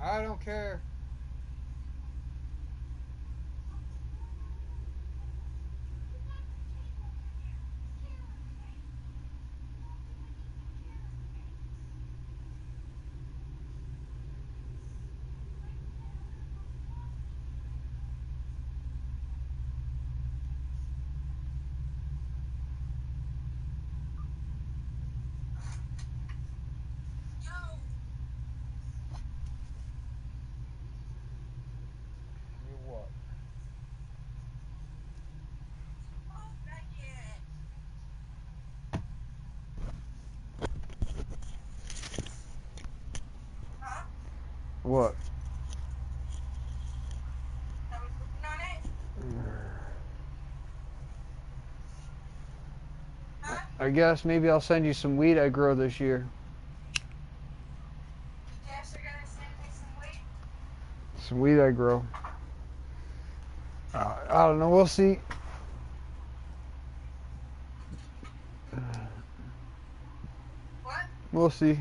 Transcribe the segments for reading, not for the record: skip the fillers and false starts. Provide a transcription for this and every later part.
I don't care. You what? What? I guess maybe I'll send you some weed I grow this year. Some weed I grow. I don't know. We'll see. We'll see.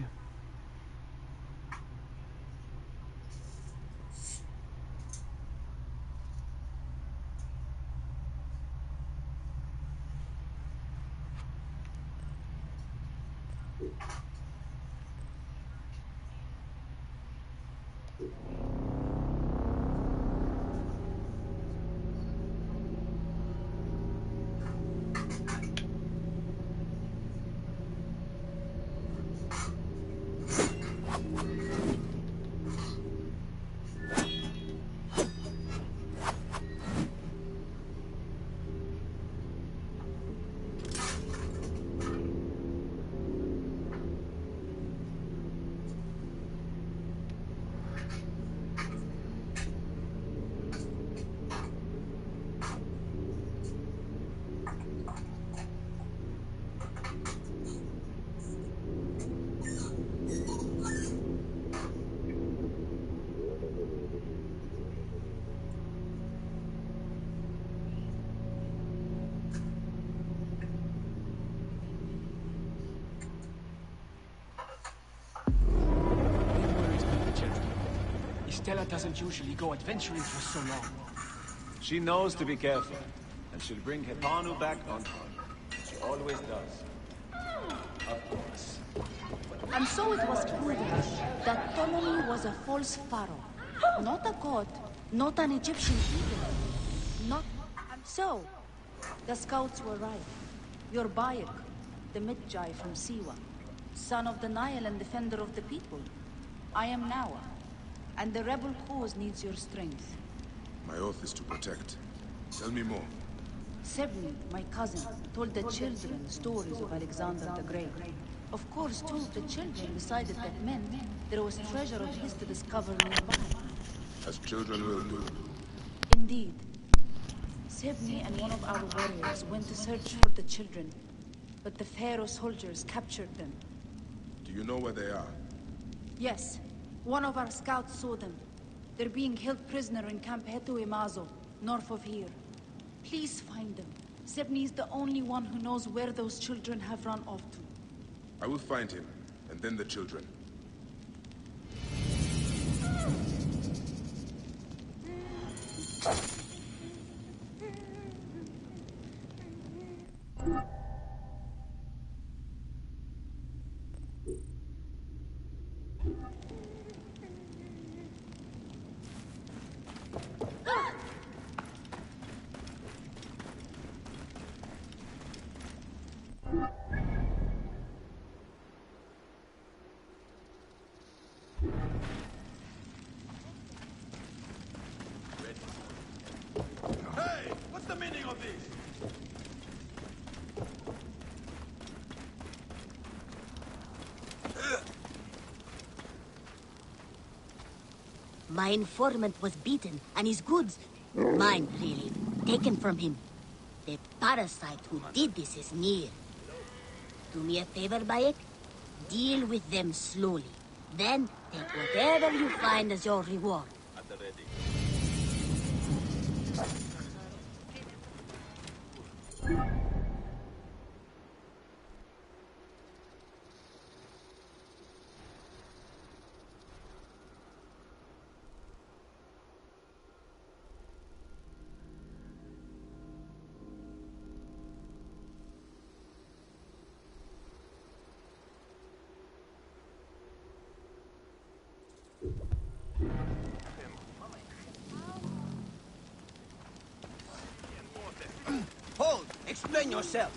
Stella doesn't usually go adventuring for so long. She knows to be careful, and she'll bring Hepanu back on time. She always does. Of course. And so it was proven that Ptolemy was a false pharaoh. Not a god, not an Egyptian either. Not... So, the scouts were right. You're Bayek, the Medjay from Siwa, son of the Nile and defender of the people. I am Nawa. And the rebel cause needs your strength. My oath is to protect. Tell me more. Sebni, my cousin, told the children stories of Alexander the Great. Of course, too, the children decided that meant there was treasure of his to discover nearby. As children will do. Indeed. Sebni and one of our warriors went to search for the children, but the Pharaoh soldiers captured them. Do you know where they are? Yes. One of our scouts saw them. They're being held prisoner in Camp Hetu Imazo, north of here. Please find them. Sebni is the only one who knows where those children have run off to. I will find him, and then the children. Hey! What's the meaning of this? My informant was beaten, and his goods, mine really, taken from him. The parasite who did this is near. Do me a favor, Bayek. Deal with them slowly. Then take whatever you find as your reward. At the ready. Explain yourself.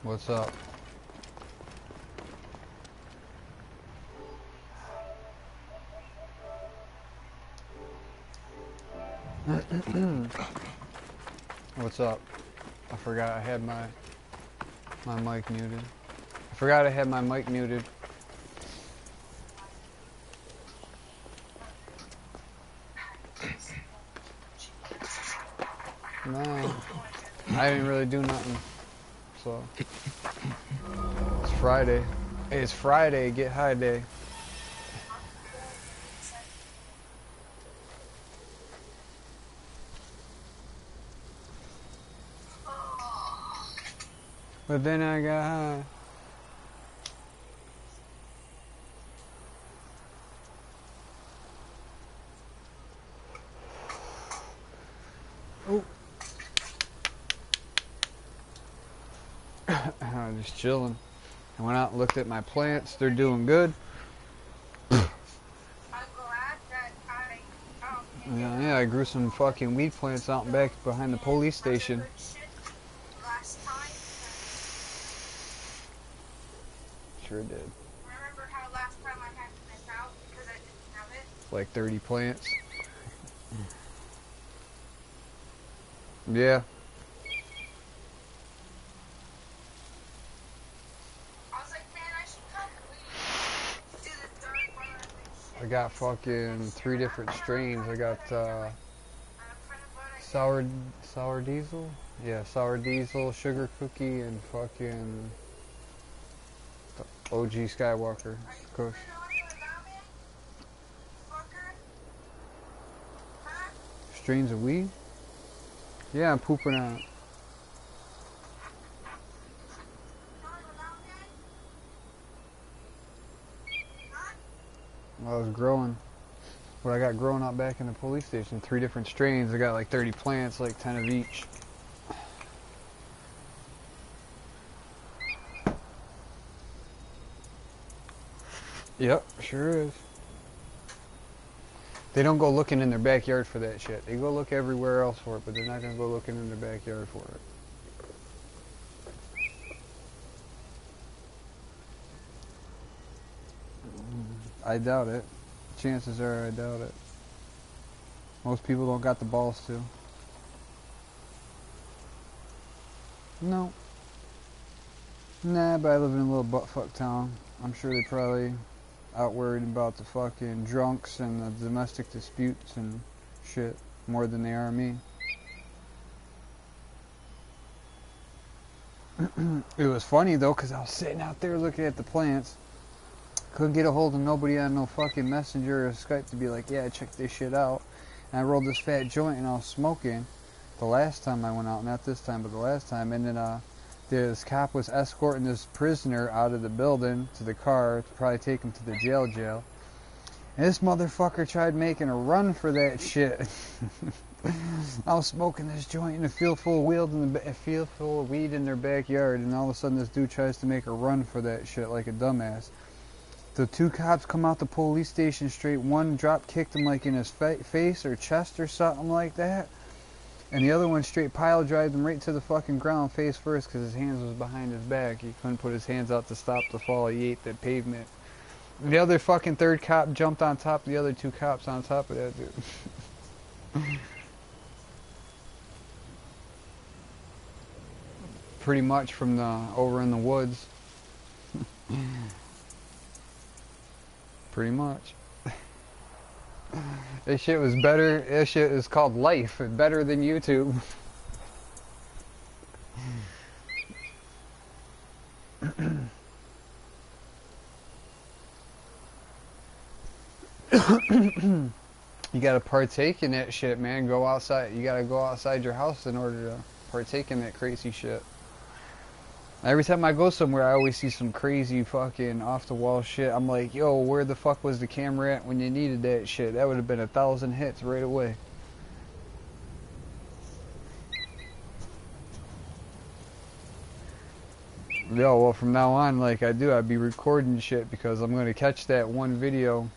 What's up? What's up? I forgot I had my mic muted. I forgot I had my mic muted. Man, I didn't really do nothing. So it's Friday. Hey, it's Friday. Get high day. But then I got high. Oh. Just chilling. I went out and looked at my plants. They're doing good. Yeah, I grew some fucking weed plants out and back behind the police station. Sure did. Remember how last time I had to miss out because I didn't have it? Like 30 plants. Yeah. I got fucking 3 different strains. I got sour diesel? Yeah, sour diesel, sugar cookie, and fucking OG Skywalker Kush. Strains of weed? Yeah, I'm pooping out. I was growing. What I got growing out back in the police station, 3 different strains. I got like 30 plants, like 10 of each. Yep, sure is. They don't go looking in their backyard for that shit. They go look everywhere else for it, but they're not gonna go looking in their backyard for it. I doubt it. Chances are I doubt it. Most people don't got the balls to. No. Nah, but I live in a little buttfuck town. I'm sure they probably out worried about the fucking drunks and the domestic disputes and shit more than they are me. It was funny though, because I was sitting out there looking at the plants. Couldn't get a hold of nobody on no fucking Messenger or Skype to be like, yeah, check this shit out. And I rolled this fat joint and I was smoking the last time I went out, not this time, but the last time. And then this cop was escorting this prisoner out of the building to the car to probably take him to the jail. And this motherfucker tried making a run for that shit. I was smoking this joint in a field full of weed in their backyard, and all of a sudden this dude tries to make a run for that shit like a dumbass. The 2 cops come out the police station straight. One drop kicked him like in his face or chest or something like that. And the other one straight pile drived him right to the fucking ground face first because his hands was behind his back. He couldn't put his hands out to stop the fall. He ate that pavement. And the other fucking 3rd cop jumped on top of the other 2 cops on top of that dude. Pretty much from the over in the woods. Pretty much. This shit was better. This shit is called life. Better than YouTube. You gotta partake in that shit, man. Go outside. You gotta go outside your house in order to partake in that crazy shit. Every time I go somewhere, I always see some crazy fucking off-the-wall shit. I'm like, yo, where the fuck was the camera at when you needed that shit? That would have been 1,000 hits right away. Yo, well, from now on, like I do, I'd be recording shit because I'm going to catch that one video.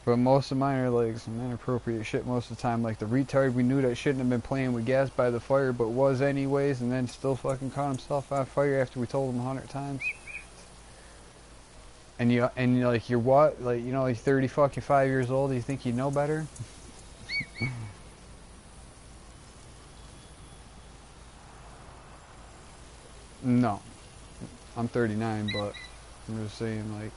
But most of mine are like some inappropriate shit most of the time. Like the retard we knew that shouldn't have been playing with gas by the fire, but was anyways, and then still fucking caught himself on fire after we told him 100 times. And you're like, you're what? Like, you know, like 30 fucking 5 years old, you think you know better? No. I'm 39, but I'm just saying, like,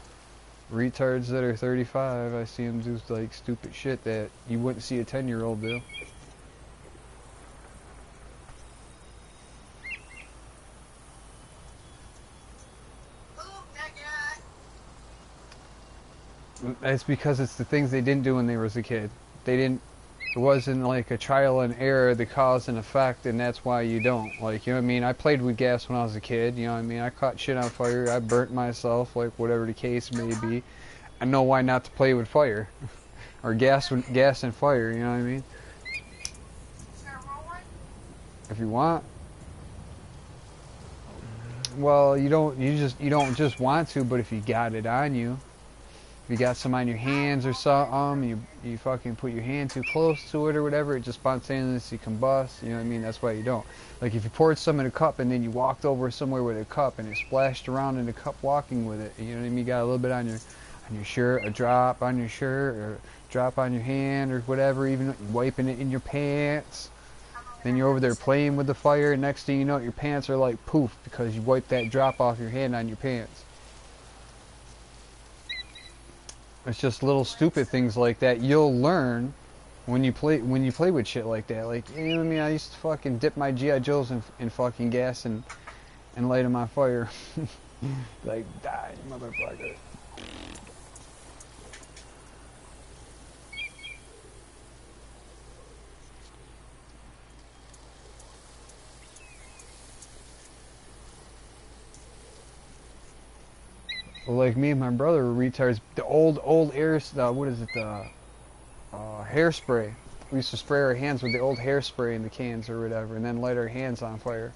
retards that are 35, I see them do like stupid shit that you wouldn't see a 10-year-old do. That's because it's the things they didn't do when they was a kid. They didn't. It wasn't like a trial and error, the cause and effect, and that's why you don't. Like, you know what I mean? I played with gas when I was a kid, you know what I mean? I caught shit on fire, I burnt myself, like whatever the case may be. I know why not to play with fire. Or gas and fire, you know what I mean? If you want. Well, you don't just want to, but if you got it on you. If you got some on your hands or something, you fucking put your hand too close to it or whatever, it just spontaneously combusts, you know what I mean? That's why you don't. Like if you poured some in a cup and then you walked over somewhere with a cup and it splashed around in the cup walking with it, you know what I mean? You got a little bit on your shirt, a drop on your shirt, or a drop on your hand or whatever, even wiping it in your pants. Then you're over there playing with the fire, and next thing you know, your pants are like poof because you wiped that drop off your hand on your pants. It's just little stupid things like that you'll learn when you play with shit like that. Like, you know what I mean? I used to fucking dip my GI Joes in fucking gas and light them on fire. Like, die, motherfucker. Like me and my brother were retards. The old air, what is it? Hairspray. We used to spray our hands with the old hairspray in the cans or whatever, and then light our hands on fire.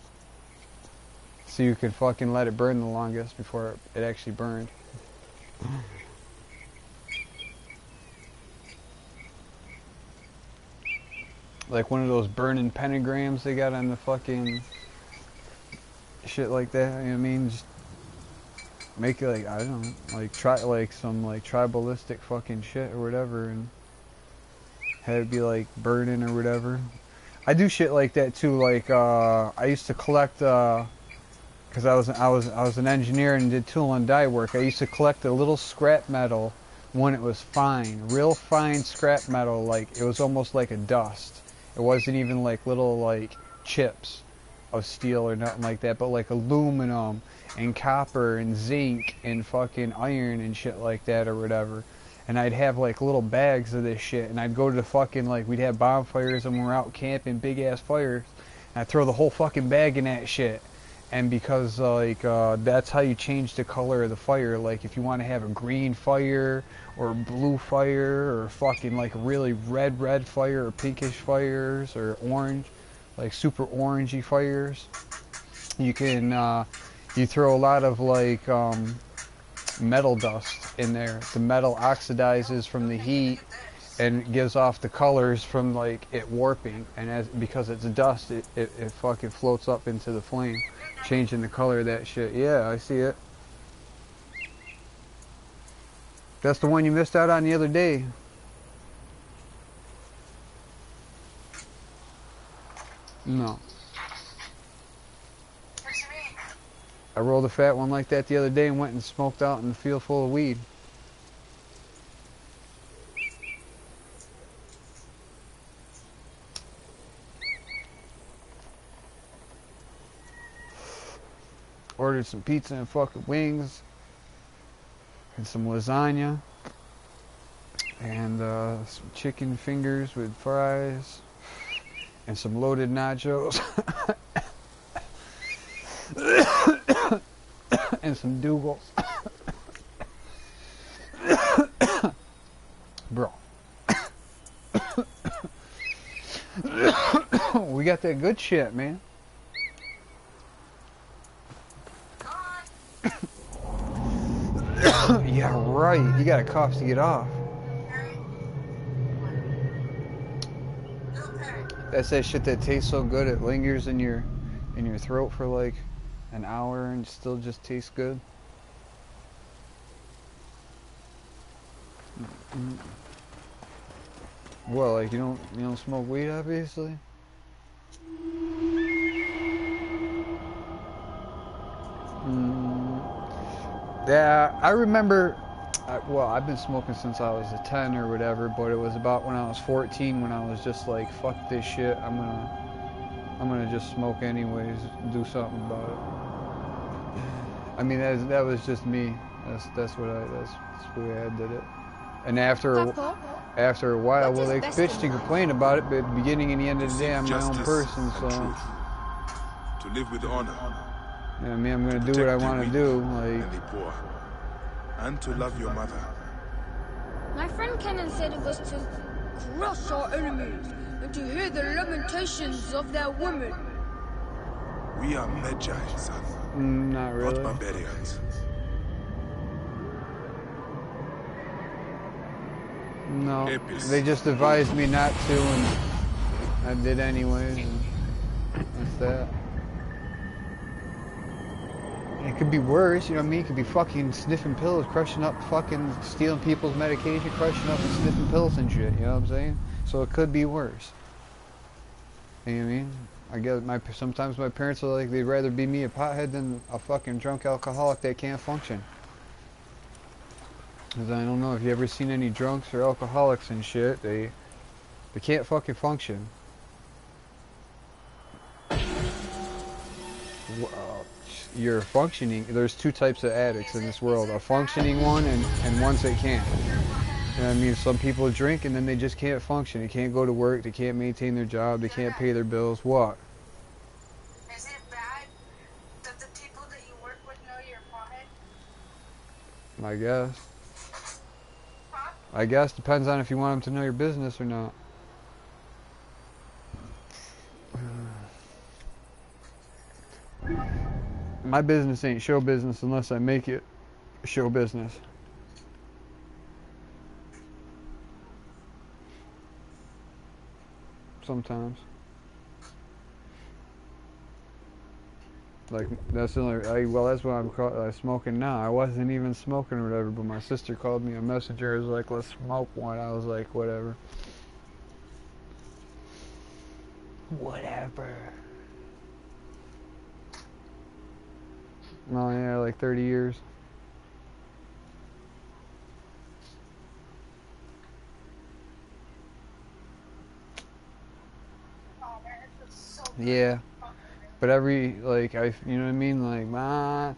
So you could fucking let it burn the longest before it actually burned. Like one of those burning pentagrams they got on the fucking shit like that. You know what I mean? Just make it like, I don't know, like try like some like tribalistic fucking shit or whatever, and have it be like burning or whatever. I do shit like that too. Like I used to collect because I was an engineer and did tool and die work. I used to collect a little scrap metal when it was fine, real fine scrap metal. Like it was almost like a dust. It wasn't even like little like chips of steel or nothing like that, but like aluminum and copper and zinc and fucking iron and shit like that or whatever. And I'd have like little bags of this shit, and I'd go to the fucking, like, we'd have bonfires and we're out camping, big ass fires, and I'd throw the whole fucking bag in that shit. And because like that's how you change the color of the fire. Like if you want to have a green fire or a blue fire or fucking like really red fire or pinkish fires or orange, like super orangey fires, you can you throw a lot of like metal dust in there. The metal oxidizes from the heat and gives off the colors from like it warping, and because it's dust, it fucking floats up into the flame, changing the color of that shit. Yeah, I see it. That's the one you missed out on the other day. No. I rolled a fat one like that the other day and went and smoked out in the field full of weed. Ordered some pizza and fucking wings and some lasagna and some chicken fingers with fries and some loaded nachos and some Dougals. Bro. We got that good shit, man. Yeah, right. You got a cough to get off. That's that shit that tastes so good it lingers in your throat for like an hour and still just tastes good. Well, like you don't smoke weed, obviously. Yeah, I remember. Well, I've been smoking since I was 10 or whatever, but it was about when I was 14 when I was just like, fuck this shit. I'm gonna just smoke anyways. Do something about it. I mean, that was just me. That's the way I did it. And after a while, well, they bitched and complained about it, but at the beginning and the end of the day, I'm my own person, so. To live with honor. Yeah, I mean, I'm gonna do what I want to do, like. And to love your mother. My friend Kenan said it was to crush our enemies and to hear the lamentations of their women. We are Magi, son. Not really. Not barbarians. No, Epis. they just advised me not to, and I did anyways, and that's that. It could be worse, you know what I mean? It could be fucking sniffing pills, crushing up, fucking stealing people's medication, crushing up and sniffing pills and shit, you know what I'm saying? So it could be worse. You know what I mean? I guess sometimes my parents are like, they'd rather be me a pothead than a fucking drunk alcoholic that can't function. Cause I don't know if you ever seen any drunks or alcoholics and shit. They can't fucking function. You're functioning. There's two types of addicts in this world: a functioning one and ones that can't. And I mean, some people drink and then they just can't function. They can't go to work. They can't maintain their job. They can't pay their bills. What? Is it bad that the people that you work with know you're a pothead? I guess. Huh? I guess depends on if you want them to know your business or not. My business ain't show business unless I make it show business. Sometimes. Like, that's the only, well, that's what I'm smoking now. I wasn't even smoking or whatever, but my sister called me a messenger. Was like, let's smoke one. I was like, whatever. Whatever. Oh yeah, like 30 years. Oh man, it feels so Yeah. But every, like, you know what I mean? Like,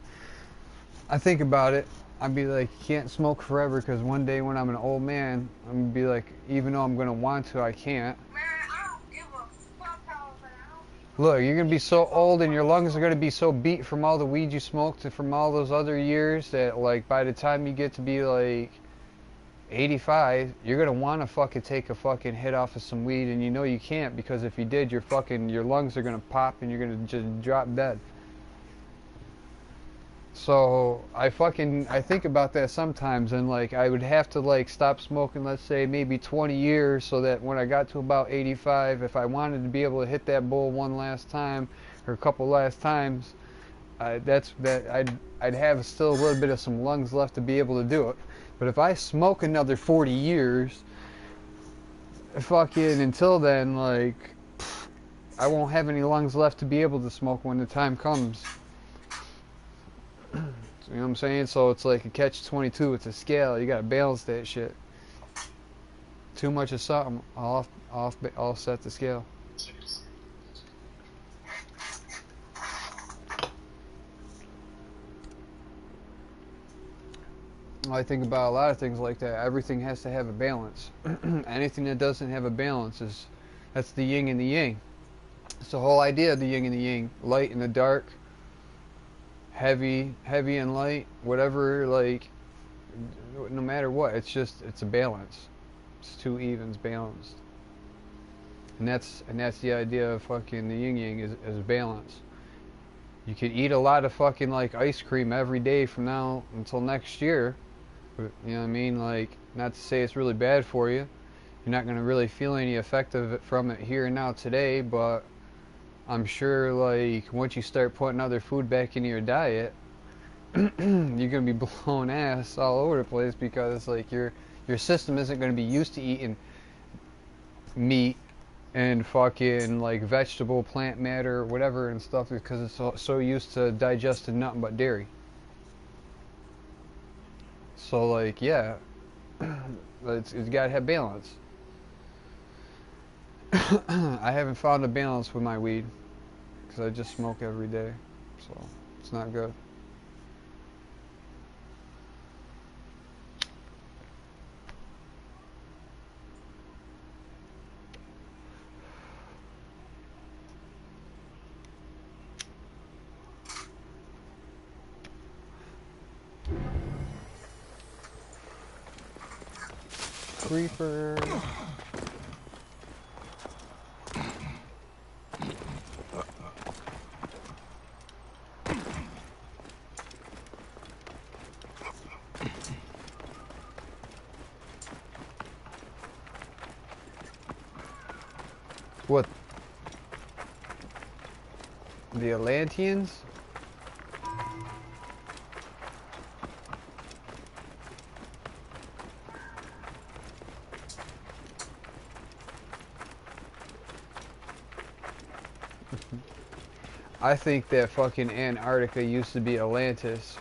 I think about it. I'd be like, you can't smoke forever because one day when I'm an old man, I'm going to be like, even though I'm going to want to, I can't. Man, I don't give a fuck how old I am. Look, you're going to be so old and your lungs are going to be so beat from all the weed you smoked and from all those other years that, like, by the time you get to be, like, 85, you're going to want to fucking take a fucking hit off of some weed, and you know you can't because if you did, your lungs are going to pop and you're going to just drop dead. So I think about that sometimes, and like I would have to like stop smoking, let's say maybe 20 years, so that when I got to about 85, if I wanted to be able to hit that bull one last time or a couple last times, I'd have still a little bit of some lungs left to be able to do it. But if I smoke another 40 years, fucking until then, like, I won't have any lungs left to be able to smoke when the time comes. You know what I'm saying? So it's like a catch-22. It's a scale. You gotta balance that shit. Too much of something, I'll set the scale. I think about a lot of things like that. Everything has to have a balance. Anything that doesn't have a balance that's the yin and the yang. It's the whole idea of the yin and the yang. Light and the dark. Heavy and light. Whatever, like, no matter what, it's a balance. It's two evens balanced. And that's the idea of fucking the yin yang is balance. You could eat a lot of fucking like ice cream every day from now until next year. You know what I mean? Like, not to say it's really bad for you. You're not going to really feel any effect of it from it here and now today, but I'm sure, like, once you start putting other food back into your diet, you're going to be blowing ass all over the place because, like, your system isn't going to be used to eating meat and fucking, like, vegetable, plant matter, whatever and stuff because it's so used to digesting nothing but dairy. So, like, yeah, it's got to have balance. I haven't found a balance with my weed because I just smoke every day, so it's not good. Creeper. What? The Atlanteans? I think that fucking Antarctica used to be Atlantis,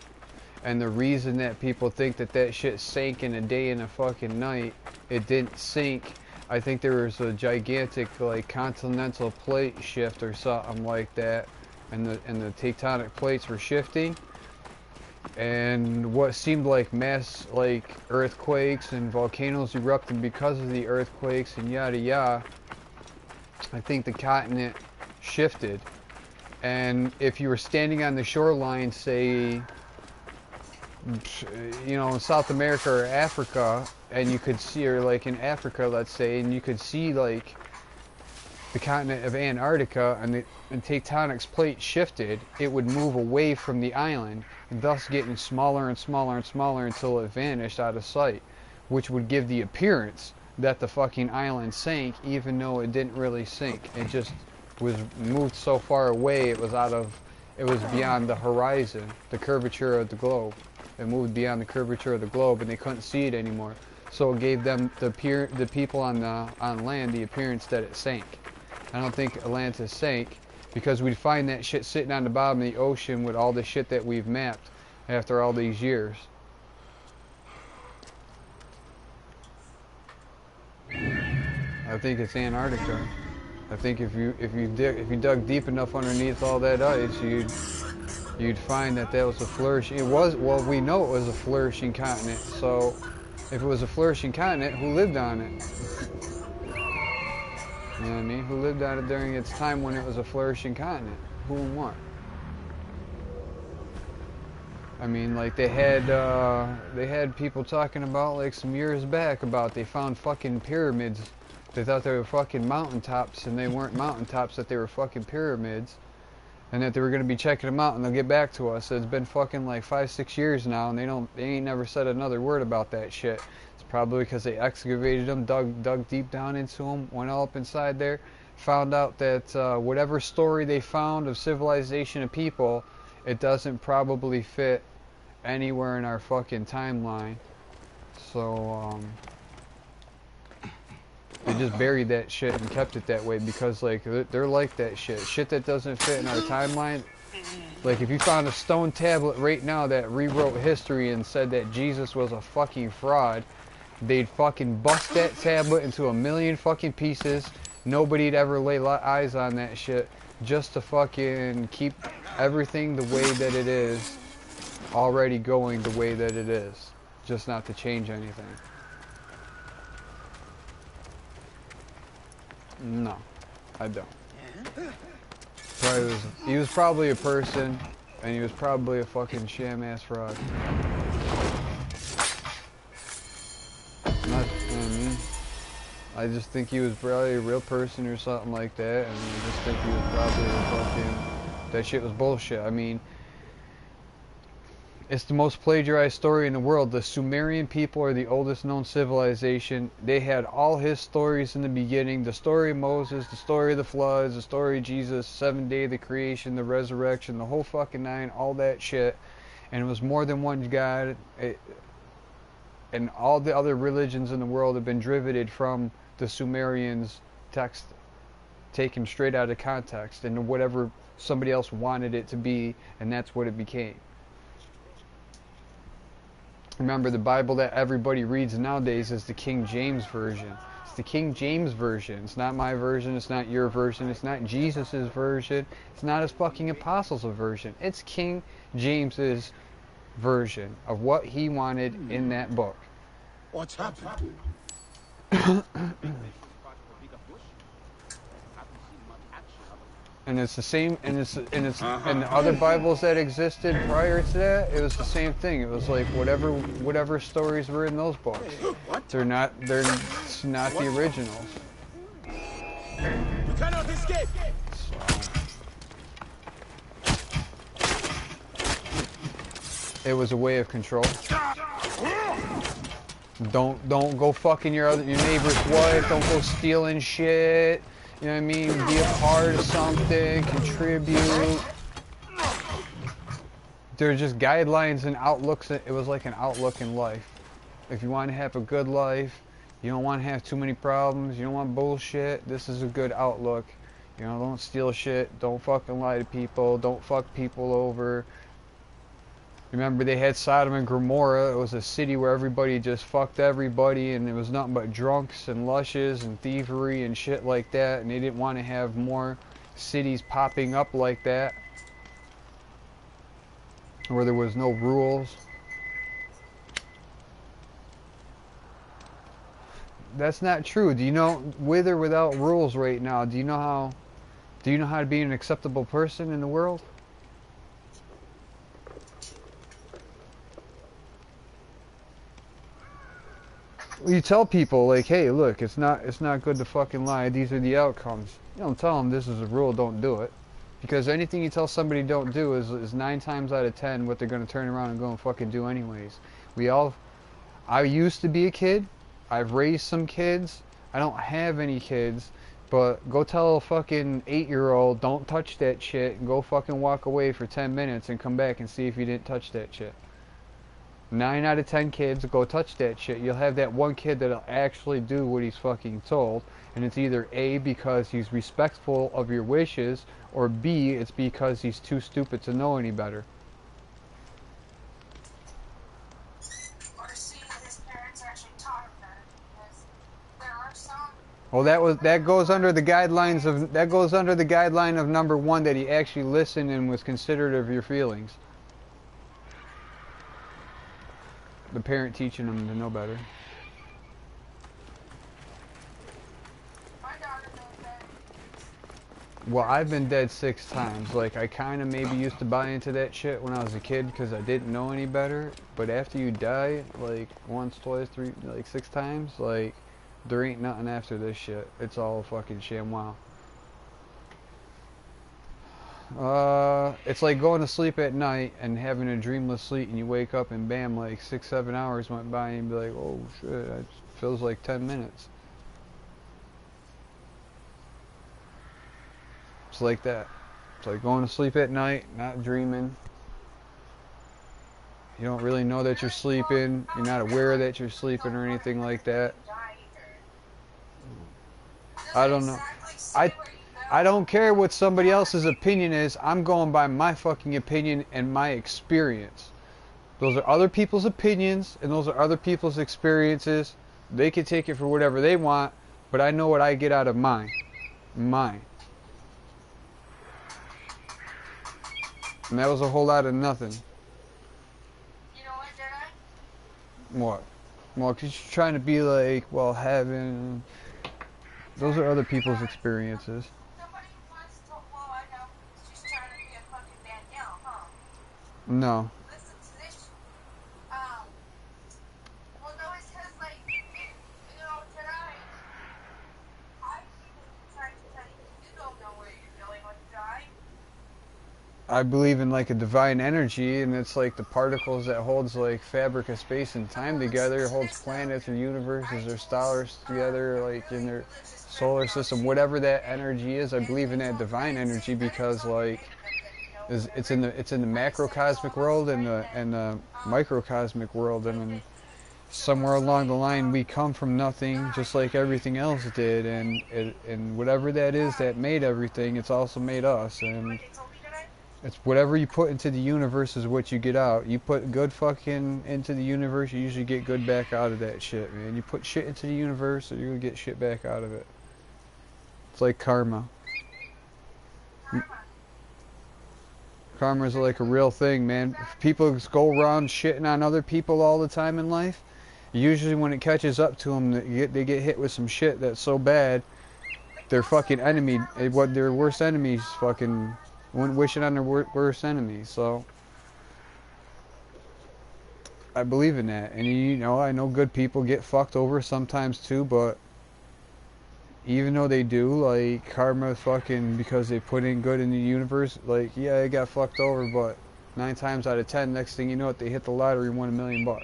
And the reason that people think that that shit sank in a day and a fucking night, it didn't sink. I think there was a gigantic like continental plate shift or something like that, and the tectonic plates were shifting, and what seemed like mass like earthquakes and volcanoes erupting because of the earthquakes and yada yada. I think the continent shifted, and if you were standing on the shoreline, say, you know, in South America or Africa, and you could see, or like in Africa, let's say, and you could see like the continent of Antarctica, and the tectonic plate shifted, it would move away from the island, and thus getting smaller and smaller and smaller until it vanished out of sight, which would give the appearance that the fucking island sank, even though it didn't really sink. It just was moved so far away, it was beyond the horizon, the curvature of the globe. It moved beyond the curvature of the globe, and they couldn't see it anymore. So it gave them the people on land the appearance that it sank. I don't think Atlantis sank, because we'd find that shit sitting on the bottom of the ocean with all the shit that we've mapped after all these years. I think it's Antarctica. I think if you dug deep enough underneath all that ice, you'd find that was a flourishing. Well, we know it was a flourishing continent. So, if it was a flourishing continent, who lived on it? You know what I mean? Who lived on it during its time when it was a flourishing continent? Who and what? I mean, like they had people talking about like some years back about they found fucking pyramids. They thought they were fucking mountaintops, and they weren't mountaintops, that they were fucking pyramids. And that they were going to be checking them out, and they'll get back to us. It's been fucking like 5-6 years now, and they ain't never said another word about that shit. It's probably because they excavated them, dug deep down into them, went all up inside there, found out that whatever story they found of civilization of people, it doesn't probably fit anywhere in our fucking timeline. So they just buried that shit and kept it that way, because like they're like that shit that doesn't fit in our timeline. Like if you found a stone tablet right now that rewrote history and said that Jesus was a fucking fraud, they'd fucking bust that tablet into a million fucking pieces. Nobody'd ever lay eyes on that shit, just to fucking keep everything the way that it is, already going the way that it is, just not to change anything. No, I don't. He was probably a person, and he was probably a fucking sham-ass fraud. Not, you know what I mean? I just think he was probably a real person or something like that, and I just think he was probably a fucking... That shit was bullshit. I mean, it's the most plagiarized story in the world. The Sumerian people are the oldest known civilization. They had all his stories in the beginning. The story of Moses, the story of the floods, the story of Jesus, 7th day of the creation, the resurrection, the whole fucking nine, all that shit. And it was more than one God. And all the other religions in the world have been derivated from the Sumerians' text, taken straight out of context, and whatever somebody else wanted it to be, and that's what it became. Remember, the Bible that everybody reads nowadays is the King James Version. It's the King James Version. It's not my version. It's not your version. It's not Jesus's version. It's not his fucking apostles' version. It's King James's version of what he wanted in that book. What's happened? And it's the same, and the other Bibles that existed prior to that, it was the same thing. It was like whatever stories were in those books. They're not the originals. You cannot escape. It was a way of control. Don't go fucking your neighbor's wife. Don't go stealing shit. You know what I mean? Be a part of something, contribute. They're just guidelines and outlooks. It was like an outlook in life. If you want to have a good life, you don't want to have too many problems, you don't want bullshit, this is a good outlook. You know, don't steal shit, don't fucking lie to people, don't fuck people over. Remember they had Sodom and Gomorrah. It was a city where everybody just fucked everybody, and it was nothing but drunks and lushes and thievery and shit like that, and they didn't want to have more cities popping up like that where there was no rules. That's not true. Do you know, with or without rules right now, do you know how to be an acceptable person in the world? You tell people like, hey, look, it's not good to fucking lie. These are the outcomes. You don't tell them this is a rule, don't do it. Because anything you tell somebody don't do is 9 times out of 10 what they're going to turn around and go and fucking do anyways. I used to be a kid. I've raised some kids. I don't have any kids. But go tell a fucking 8-year-old, don't touch that shit, and go fucking walk away for 10 minutes and come back and see if you didn't touch that shit. 9 out of 10 kids go touch that shit. You'll have that one kid that'll actually do what he's fucking told, and it's either A, because he's respectful of your wishes, or B, it's because he's too stupid to know any better. Or C, his parents actually taught him that, because there are some. Well, that goes under the guideline of number 1, that he actually listened and was considerate of your feelings. The parent teaching them to know better. My daughter knows that. Well, I've been dead 6 times. Like, I kind of maybe used to buy into that shit when I was a kid because I didn't know any better. But after you die, like, once, twice, 3, like 6 times, like, there ain't nothing after this shit. It's all fucking ShamWow. It's like going to sleep at night and having a dreamless sleep, and you wake up and bam, like 6-7 hours went by, and you be like, oh shit, it feels like 10 minutes. It's like that. It's like going to sleep at night, not dreaming. You don't really know that you're sleeping. You're not aware that you're sleeping or anything like that. I don't know. I don't care what somebody else's opinion is. I'm going by my fucking opinion and my experience. Those are other people's opinions, and those are other people's experiences. They can take it for whatever they want, but I know what I get out of mine. Mine. And that was a whole lot of nothing. You know what, Jedi? What? Well, because you're trying to be like, well, heaven. Those are other people's experiences. Somebody wants to, well, I know, she's trying to be a fucking Danielle, huh? No. Listen to this. Well, no, it says, like, you know, Jedi, I tried to tell you, you don't know where you're going with Jedi. I believe in like a divine energy, and it's like the particles that holds like fabric of space and time together, holds planets or universes or stars together, like in their solar system, whatever that energy is. I believe in that divine energy because like it's in the macrocosmic world and the microcosmic world, and somewhere along the line we come from nothing, just like everything else did, and whatever that is that made everything, it's also made us, and it's whatever you put into the universe is what you get out. You put good fucking into the universe, you usually get good back out of that shit, man. You put shit into the universe, or you're gonna get shit back out of it. It's like karma. Karma is like a real thing, man. If people go around shitting on other people all the time in life, usually when it catches up to them, they get hit with some shit that's so bad, their fucking enemy, what their worst enemies fucking wouldn't wish it on their worst enemies. So I believe in that, and you know, I know good people get fucked over sometimes too, but even though they do, like, karma fucking, because they put in good in the universe, like, yeah, they got fucked over, but 9 times out of 10, next thing you know, they hit the lottery and won $1 million.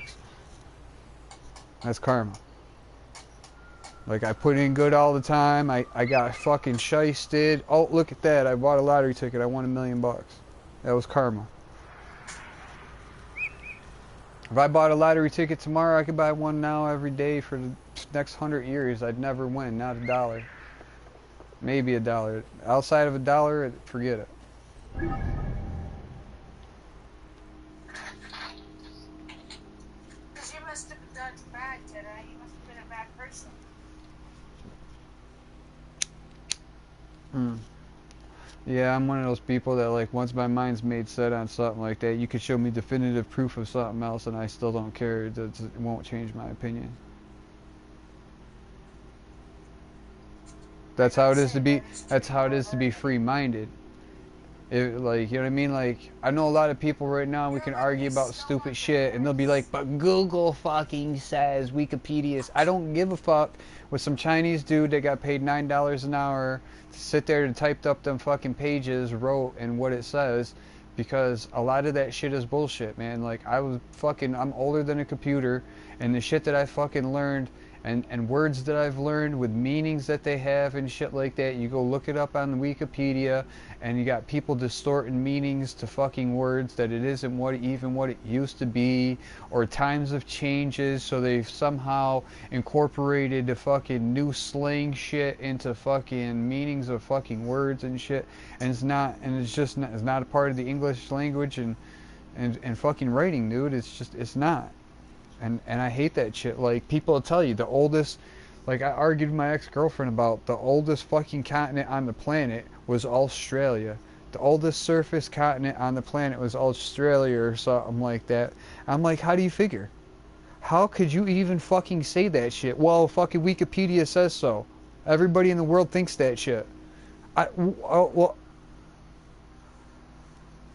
That's karma. Like, I put in good all the time, I got fucking shysted. Oh, look at that, I bought a lottery ticket, I won $1 million. That was karma. If I bought a lottery ticket tomorrow, I could buy one now every day for the next 100 years. I'd never win, not $1. Maybe $1. Outside of $1, forget it. bad person. Yeah, I'm one of those people that, like, once my mind's made set on something like that, you could show me definitive proof of something else and I still don't care. It won't change my opinion. That's how it is to be. That's how it is to be free-minded. Like, you know what I mean? Like, I know a lot of people right now, we can argue about stupid shit, and they'll be like, but Google fucking says, Wikipedia's. I don't give a fuck with some Chinese dude that got paid $9 an hour to sit there and typed up them fucking pages, wrote, and what it says, because a lot of that shit is bullshit, man. Like, I'm older than a computer, and the shit that I fucking learned, and words that I've learned with meanings that they have and shit like that, you go look it up on Wikipedia, and you got people distorting meanings to fucking words that it isn't what it used to be, or times of changes, so they've somehow incorporated the fucking new slang shit into fucking meanings of fucking words and shit, and it's not a part of the English language and fucking writing, dude. It's not. And I hate that shit. Like, people will tell you the oldest, like, I argued with my ex-girlfriend about the oldest fucking continent on the planet was Australia. The oldest surface continent on the planet was Australia or something like that. I'm like, how do you figure? How could you even fucking say that shit? Well, fucking Wikipedia says so. Everybody in the world thinks that shit. Well,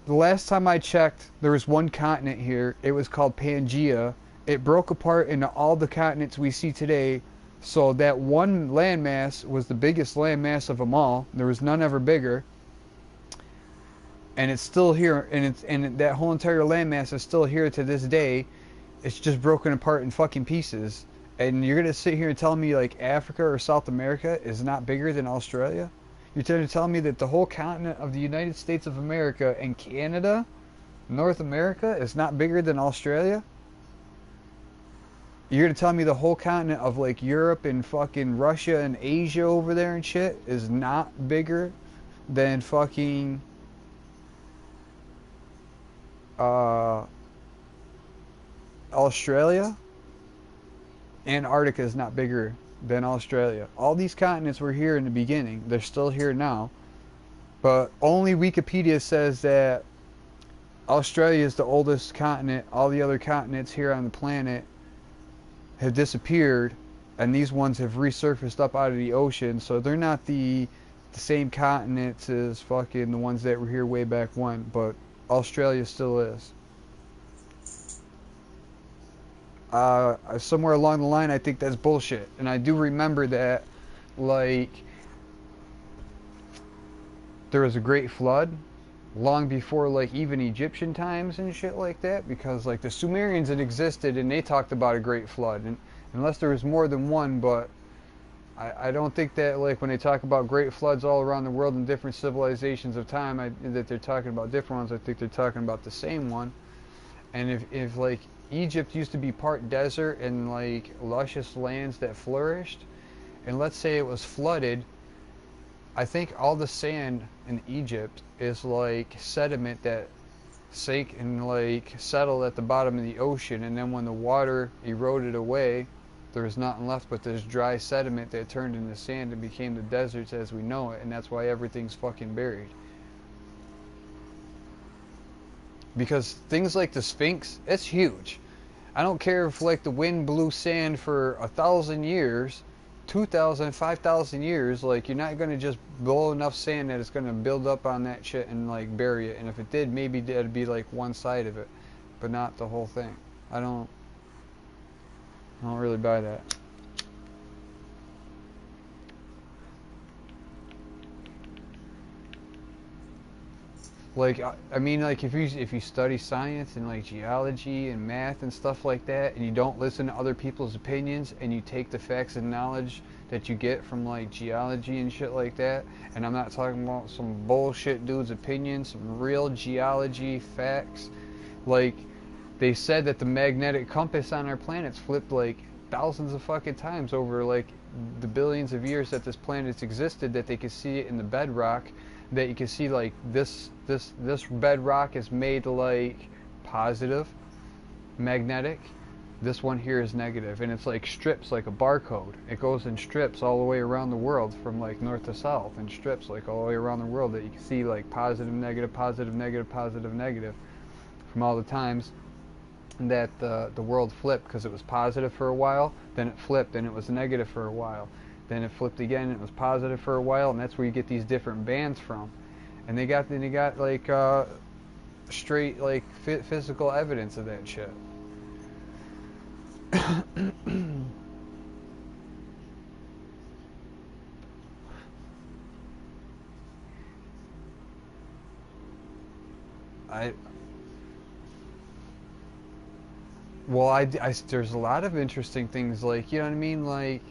the last time I checked, there was one continent here. It was called Pangea. It broke apart into all the continents we see today. So that one landmass was the biggest landmass of them all. There was none ever bigger. And it's still here, and that whole entire landmass is still here to this day. It's just broken apart in fucking pieces. And you're gonna sit here and tell me like Africa or South America is not bigger than Australia? You're trying to tell me that the whole continent of the United States of America and Canada, North America, is not bigger than Australia? You're gonna tell me the whole continent of like Europe and fucking Russia and Asia over there and shit is not bigger than fucking Australia? Antarctica is not bigger than Australia. All these continents were here in the beginning. They're still here now. But only Wikipedia says that Australia is the oldest continent. All the other continents here on the planet have disappeared, and these ones have resurfaced up out of the ocean, so they're not the same continents as fucking the ones that were here way back when, but Australia still is. Somewhere along the line, I think that's bullshit, and I do remember that, like, there was a great flood long before like even Egyptian times and shit like that, because like the Sumerians had existed and they talked about a great flood, and unless there was more than one, but I don't think that like when they talk about great floods all around the world in different civilizations of time, that they're talking about different ones. I think they're talking about the same one. And if like Egypt used to be part desert and like luscious lands that flourished, and let's say it was flooded, I think all the sand in Egypt is like sediment that sank and like settled at the bottom of the ocean, and then when the water eroded away, there was nothing left but this dry sediment that turned into sand and became the deserts as we know it, and that's why everything's fucking buried. Because things like the Sphinx, it's huge. I don't care if like the wind blew sand for 1,000 years, 2,000, 5,000 years, like you're not going to just blow enough sand that it's going to build up on that shit and like bury it. And if it did, maybe it'd be like one side of it, but not the whole thing. I don't really buy that. Like, I mean, like if you study science and like geology and math and stuff like that, and you don't listen to other people's opinions, and you take the facts and knowledge that you get from like geology and shit like that, and I'm not talking about some bullshit dude's opinion, some real geology facts. Like, they said that the magnetic compass on our planet's flipped like thousands of fucking times over like the billions of years that this planet's existed, that they could see it in the bedrock, that you can see like this bedrock is made like positive magnetic, This one here is negative, and it's like strips, like a barcode. It goes in strips all the way around the world, from like north to south, in strips like all the way around the world, that you can see like positive, negative, positive, negative, positive, negative, from all the times that the world flipped, because it was positive for a while, then it flipped, and it was negative for a while, then it flipped again, and it was positive for a while, and that's where you get these different bands from. And they got like straight like physical evidence of that shit. There's a lot of interesting things, like, you know what I mean, like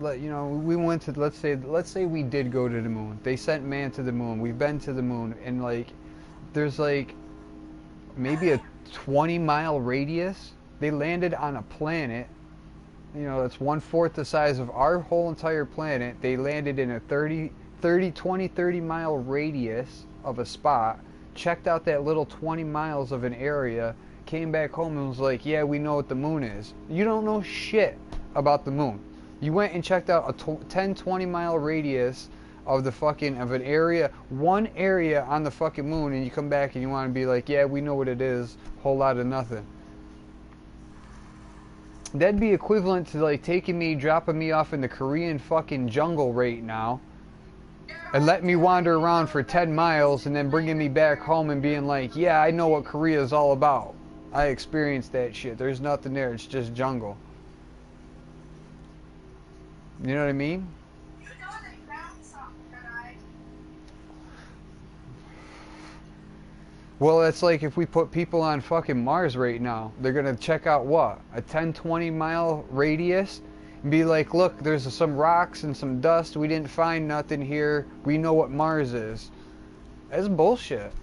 you know, we went to, let's say we did go to the moon. They sent man to the moon. We've been to the moon, and like there's like maybe a 20-mile radius. They landed on a planet, you know, that's 1/4 the size of our whole entire planet. They landed in a 30 mile radius of a spot, checked out that little 20 miles of an area, came back home and was like, yeah, we know what the moon is. You don't know shit about the moon. You went and checked out a 10-20 mile radius of the fucking, of an area, one area on the fucking moon, and you come back and you want to be like, yeah, we know what it is, whole lot of nothing. That'd be equivalent to like taking me, dropping me off in the Korean fucking jungle right now, and letting me wander around for 10 miles, and then bringing me back home and being like, yeah, I know what Korea is all about. I experienced that shit. There's nothing there. It's just jungle. You know what I mean? You know they found something tonight. Well, it's like if we put people on fucking Mars right now, they're gonna check out what? A 10-20 mile radius? And be like, look, there's some rocks and some dust. We didn't find nothing here. We know what Mars is. That's bullshit.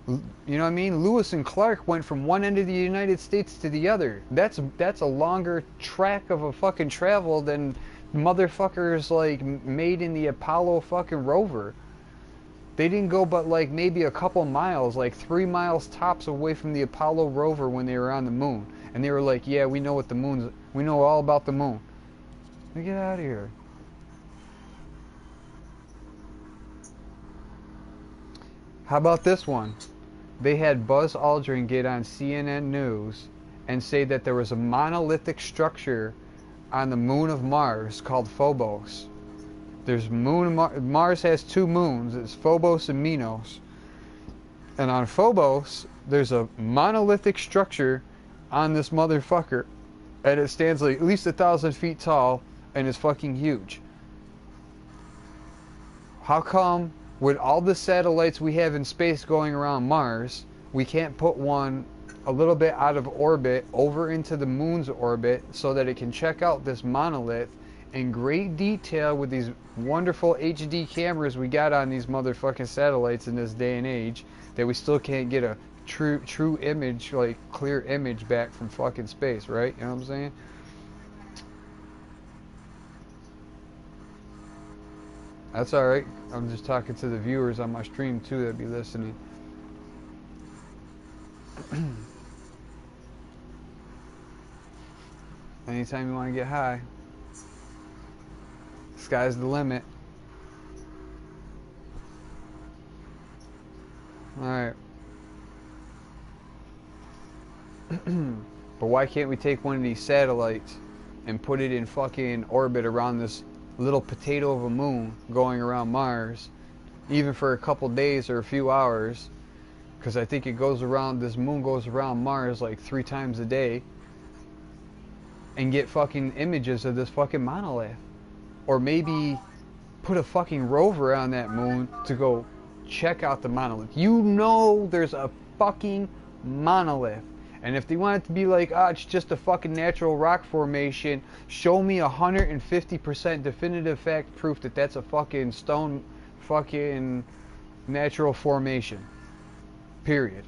You know what I mean? Lewis and Clark went from one end of the United States to the other. That's a longer track of a fucking travel than motherfuckers like made in the Apollo fucking rover. They didn't go but like maybe a couple miles, like 3 miles tops away from the Apollo rover when they were on the moon. And they were like, yeah, we know what the moon's, we know all about the moon. Now get out of here. How about this one? They had Buzz Aldrin get on CNN News and say that there was a monolithic structure on the moon of Mars called Phobos. There's Mars has 2 moons. It's Phobos and Minos. And on Phobos, there's a monolithic structure on this motherfucker, and it stands like at least 1,000 feet tall and is fucking huge. How come with all the satellites we have in space going around Mars, we can't put one a little bit out of orbit over into the moon's orbit so that it can check out this monolith in great detail with these wonderful HD cameras we got on these motherfucking satellites in this day and age, that we still can't get a true image, like clear image back from fucking space, right? You know what I'm saying? That's alright. I'm just talking to the viewers on my stream too that be listening. Anytime you want to get high, sky's the limit. Alright. But why can't we take one of these satellites and put it in fucking orbit around this little potato of a moon going around Mars, even for a couple days or a few hours? Because I think it goes around, this moon goes around Mars like 3 times a day, and get fucking images of this fucking monolith. Or maybe put a fucking rover on that moon to go check out the monolith. You know there's a fucking monolith. And if they want it to be like, ah, it's just a fucking natural rock formation, show me 150% definitive fact proof that that's a fucking stone fucking natural formation. Period.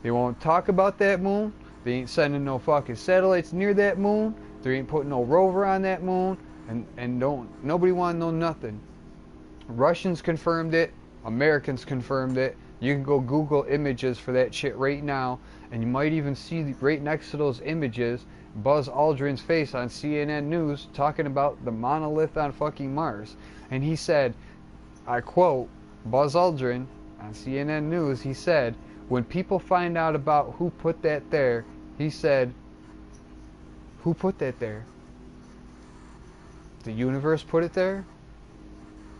They won't talk about that moon. They ain't sending no fucking satellites near that moon. They ain't putting no rover on that moon. And nobody want to know nothing. Russians confirmed it. Americans confirmed it. You can go Google images for that shit right now, and you might even see right next to those images Buzz Aldrin's face on CNN News talking about the monolith on fucking Mars. And he said, I quote, Buzz Aldrin on CNN News, he said, when people find out about who put that there, he said, who put that there? The universe put it there?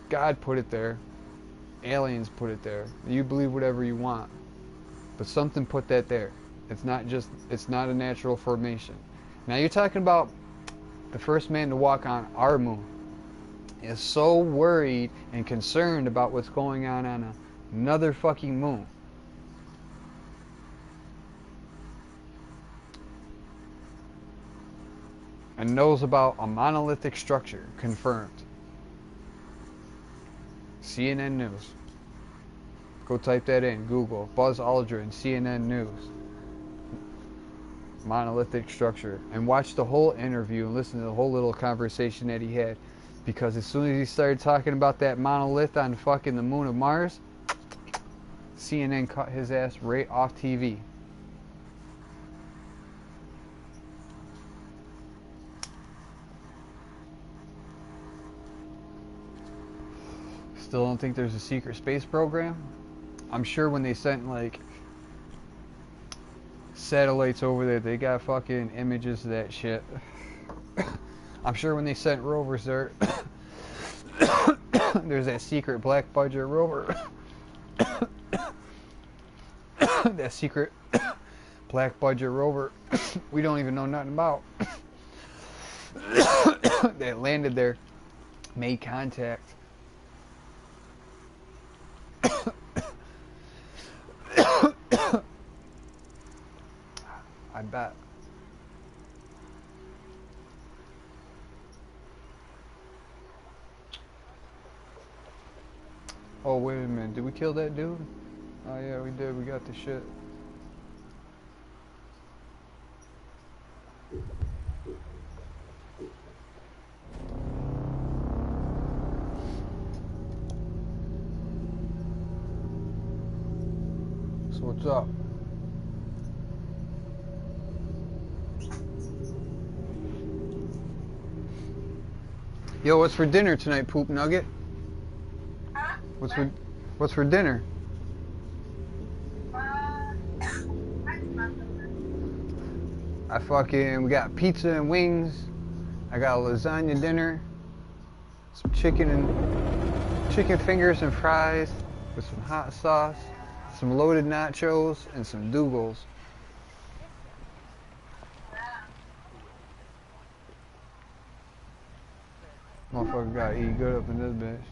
God put it there. Aliens put it there. You believe whatever you want. But something put that there. It's not a natural formation. Now you're talking about the first man to walk on our moon is so worried and concerned about what's going on another fucking moon. And knows about a monolithic structure, confirmed. CNN News. Go type that in, Google. Buzz Aldrin, CNN News. Monolithic structure. And watch the whole interview and listen to the whole little conversation that he had. Because as soon as he started talking about that monolith on fucking the moon of Mars, CNN cut his ass right off TV. Still don't think there's a secret space program? I'm sure when they sent like satellites over there, they got fucking images of that shit. I'm sure when they sent rovers there, there's that secret black budget rover. That secret black budget rover we don't even know nothing about. That landed there, made contact. I bet. Oh, wait a minute. Did we kill that dude? Oh, yeah, we did. We got the shit. So what's up? Yo, what's for dinner tonight, Poop Nugget? Huh? What's for dinner? We got pizza and wings. I got a lasagna dinner. Some chicken fingers and fries with some hot sauce, some loaded nachos, and some Dougals. Motherfucker gotta eat good up in this bitch.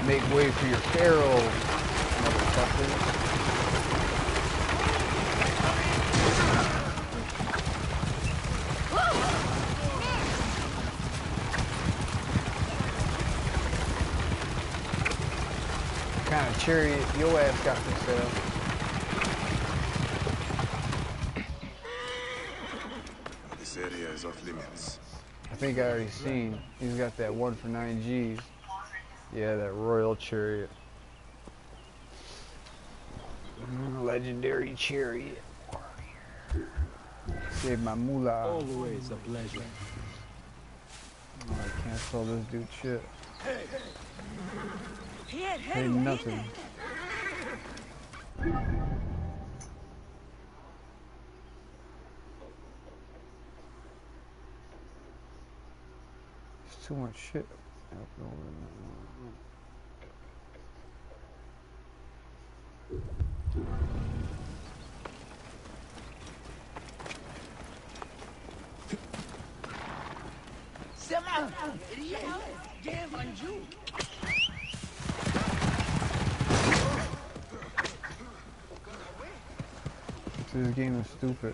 Make way for your pharaoh, motherfucker. What kind of chariot your ass got for sale? This area is off limits. I think I already seen. He's got that 1 for 9 G's. Yeah, that royal chariot. Legendary chariot. Save my moolah. Always a pleasure. Oh, I can't sell this dude shit. Hey, nothing. There's too much shit. This game is stupid.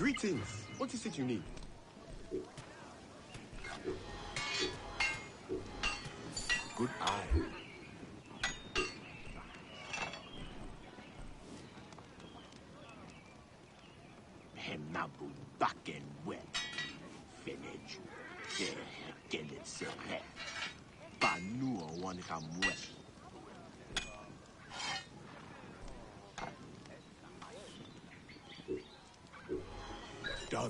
Greetings. What is it you need? Good eye. Hemabu bakken wet. Finish. Get it serré. Panu one kamwes. Done.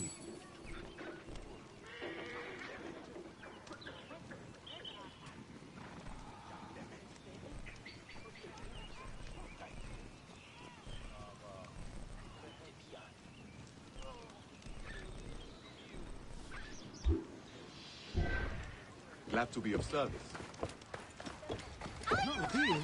Glad to be of service. No deal.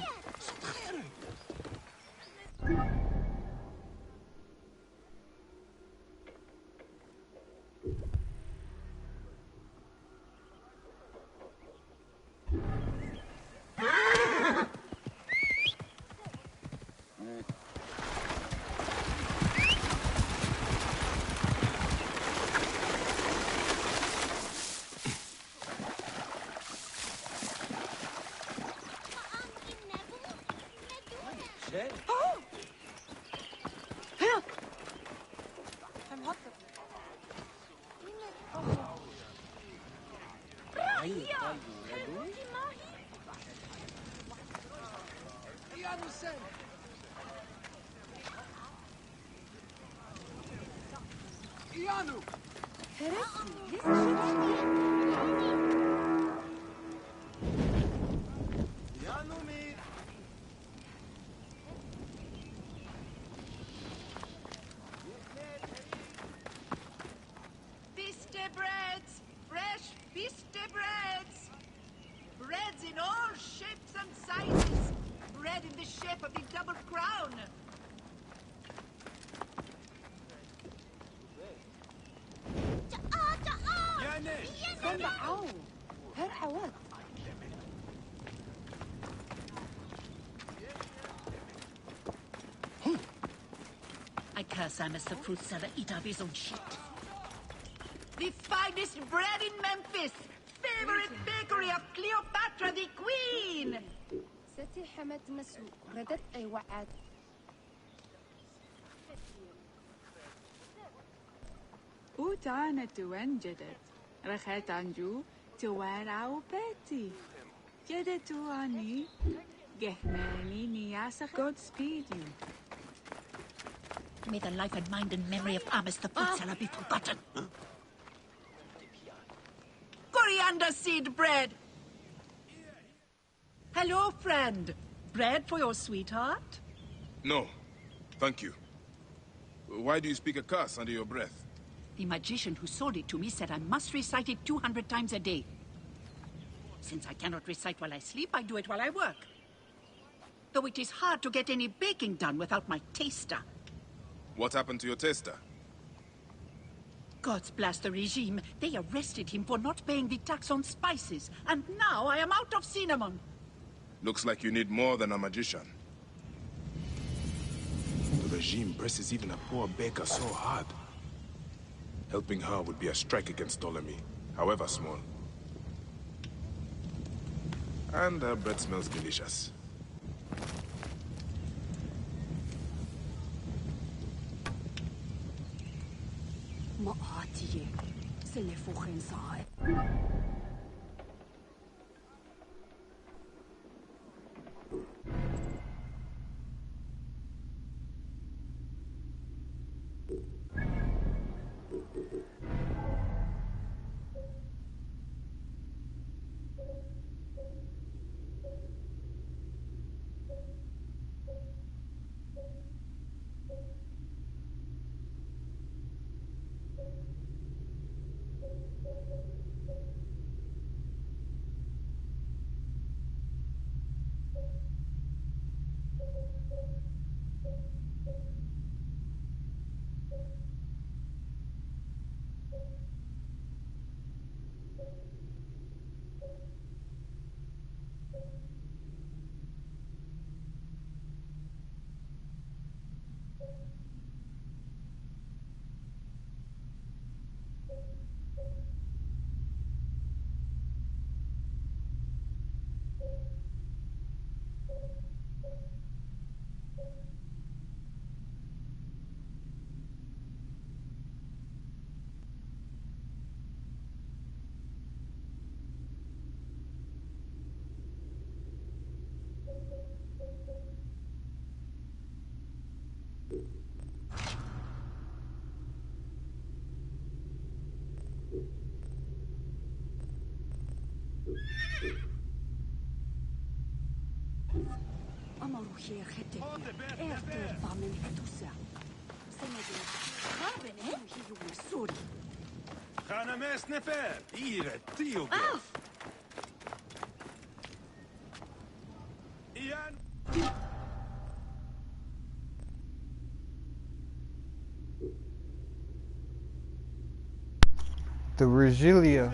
Biste breads! Fresh biste breads! Breads in all shapes and sizes! Bread in the shape of the double crown! I curse I missed the fruit seller eat up his own shit. The finest bread in Memphis! Favorite bakery of Cleopatra the Queen! ستي حمد مسوق ردت أي وعد. وتانا توانجدت رخيت عنجو توارعو باتي جدتو عني جهناني نياسة Godspeed you. May the life and mind and memory of Amos the fruit seller be forgotten. Coriander seed bread! Hello, friend. Bread for your sweetheart? No. Thank you. Why do you speak a curse under your breath? The magician who sold it to me said I must recite it 200 times a day. Since I cannot recite while I sleep, I do it while I work. Though it is hard to get any baking done without my taster. What happened to your taster? God's blast the regime. They arrested him for not paying the tax on spices. And now I am out of cinnamon. Looks like you need more than a magician. The regime presses even a poor baker so hard. Helping her would be a strike against Ptolemy, however small. And her bread smells delicious. مقاتية سلفو خنصاي. The Regilia.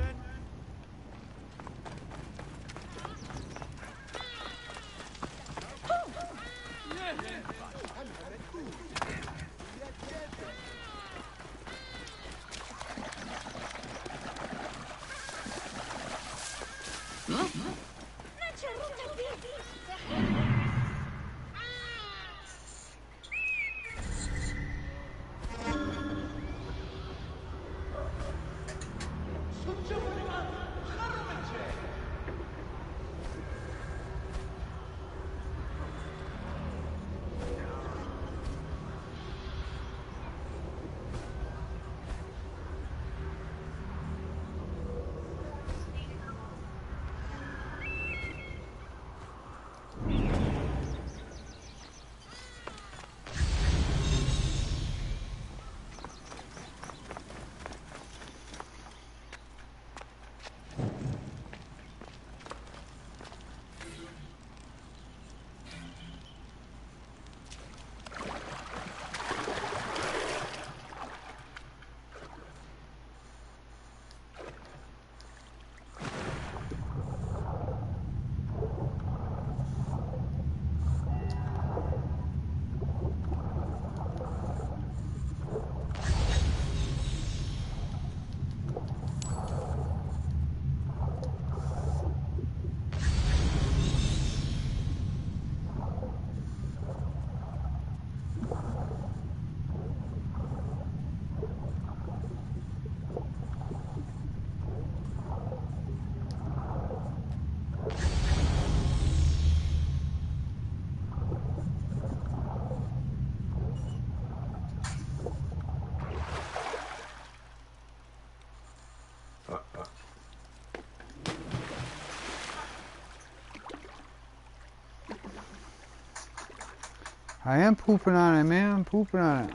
I am pooping on it, man. I'm pooping on it.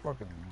Fucking man.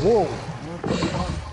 Whoa. What the fuck?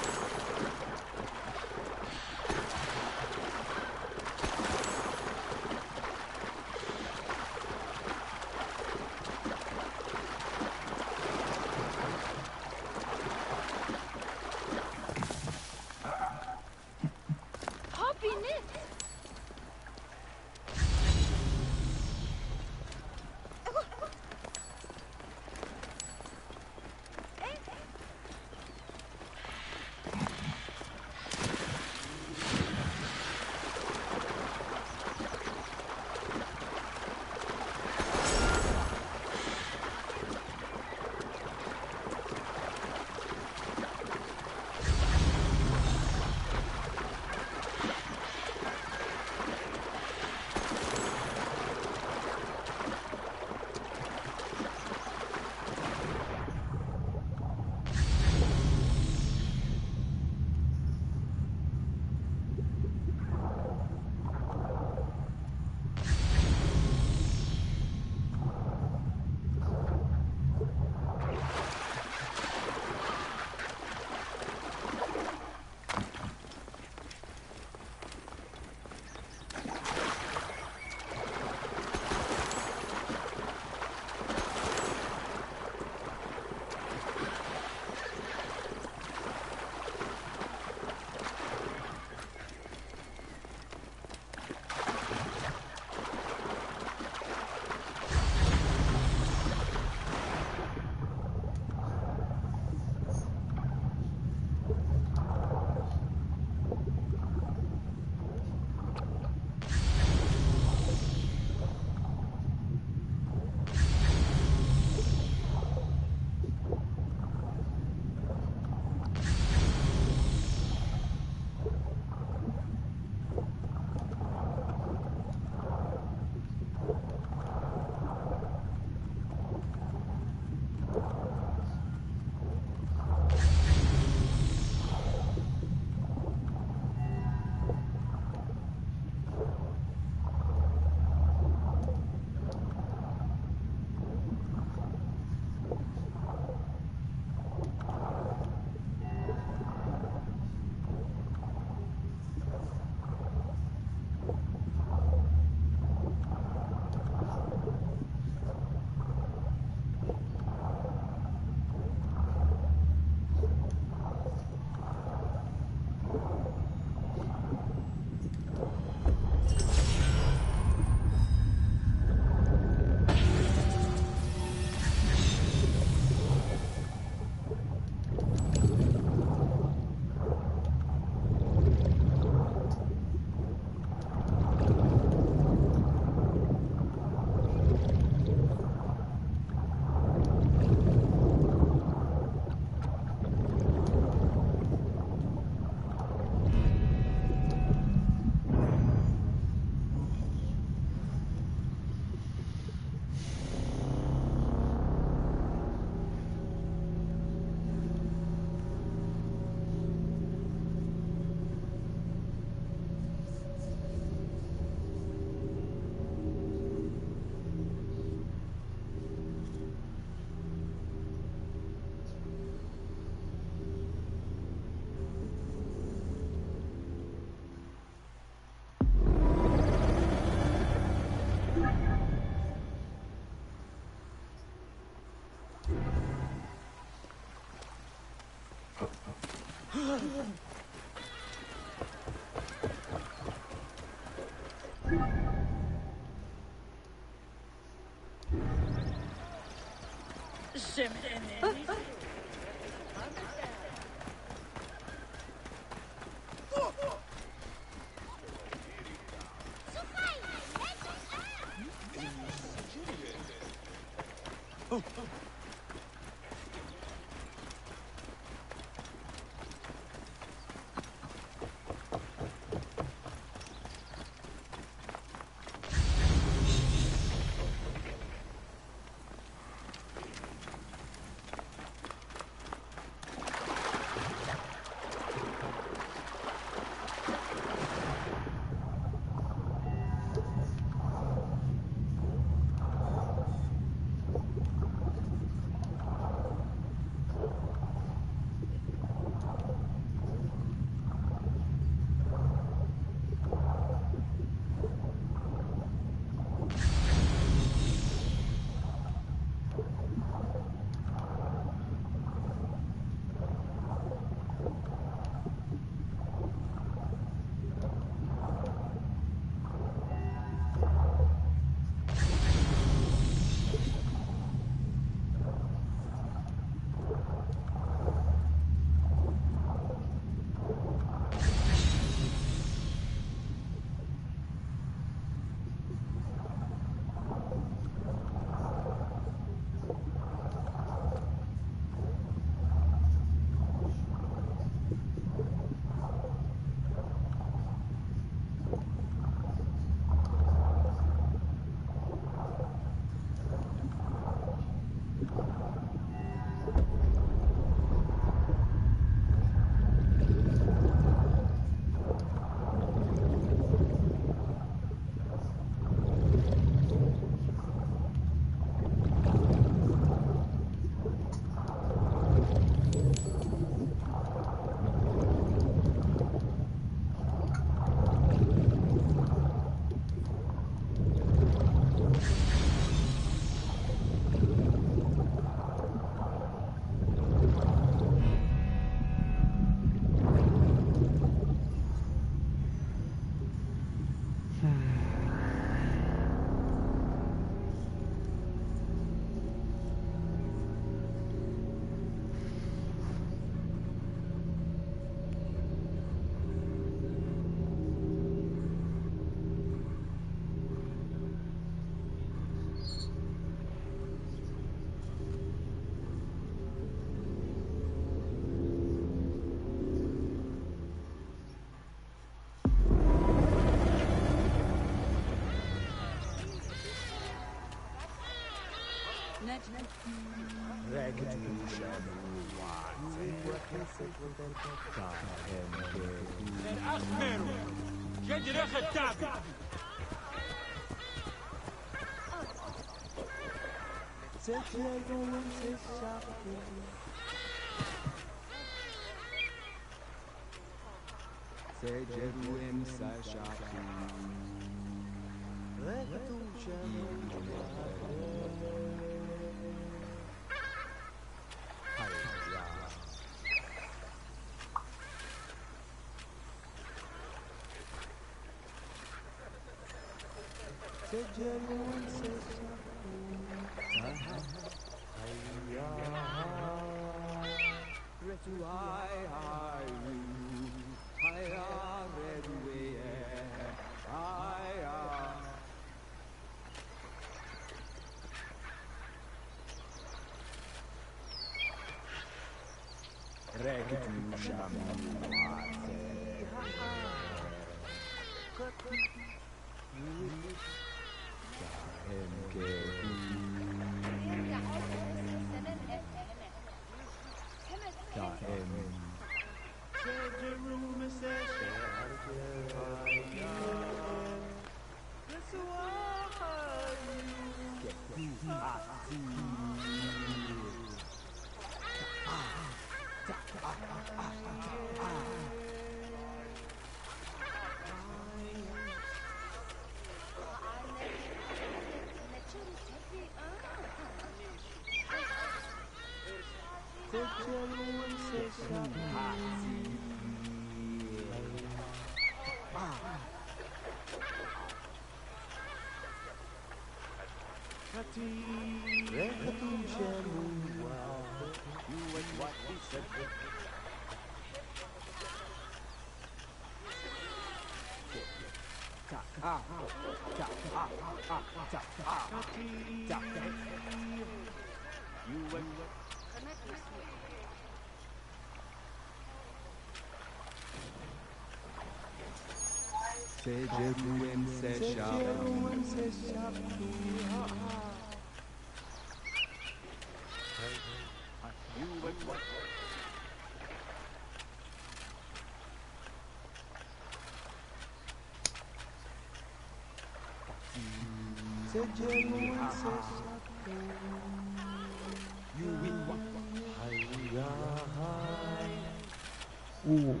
Ooh,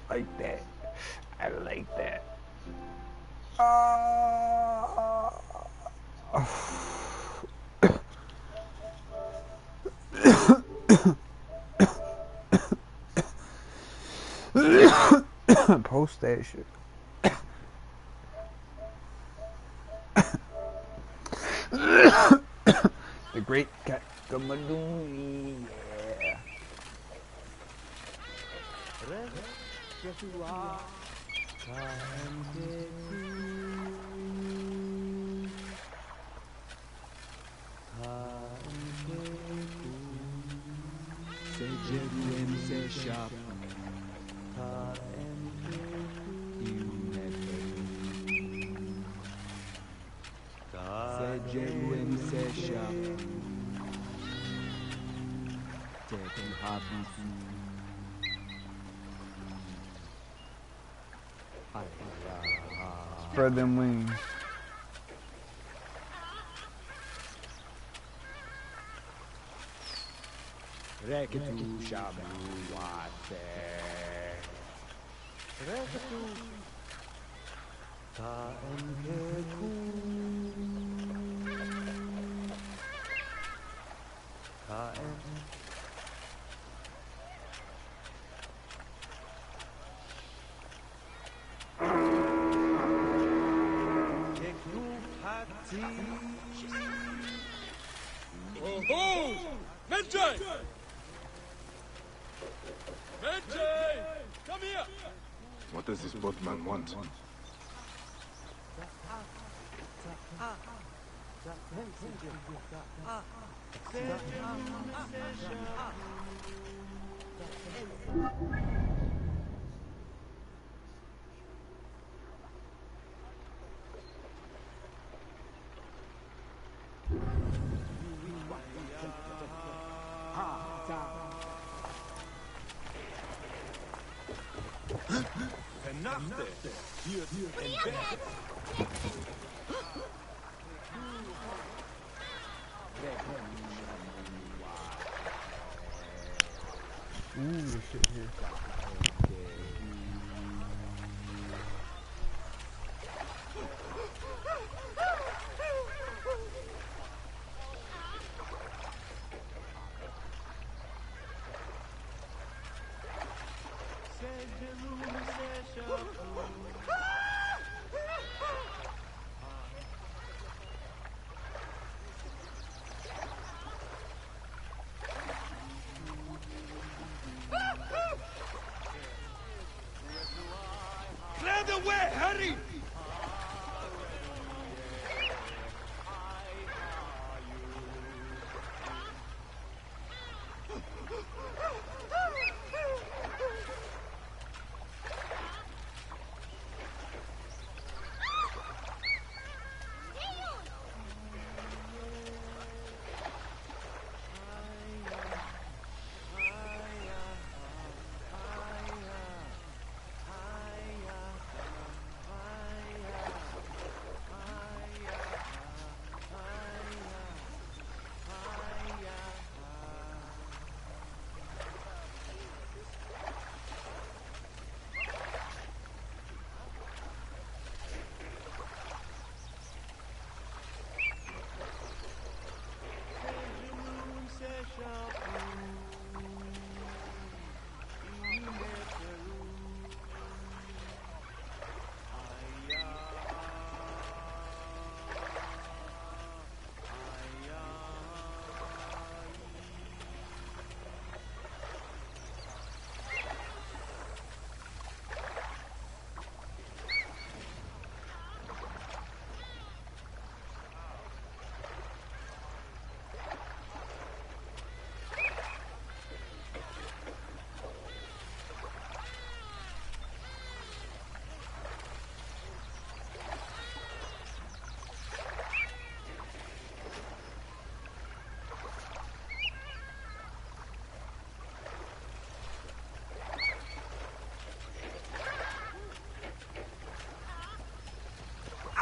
like that. I like that. Post that shit. The great Kakamaduni, yeah. Spread them wings. What does this boatman want? Ooh, this shit here. Clear the way, hurry!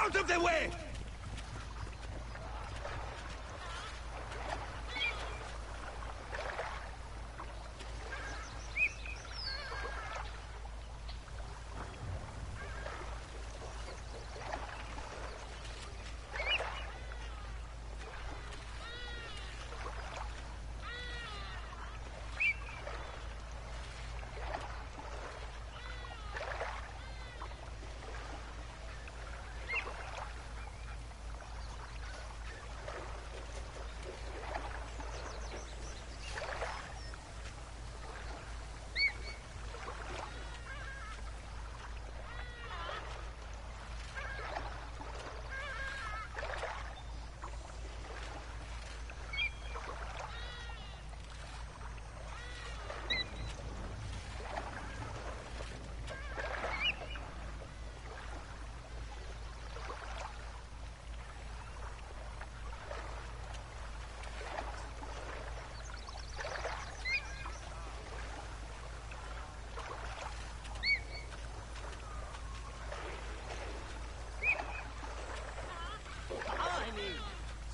Out of the way!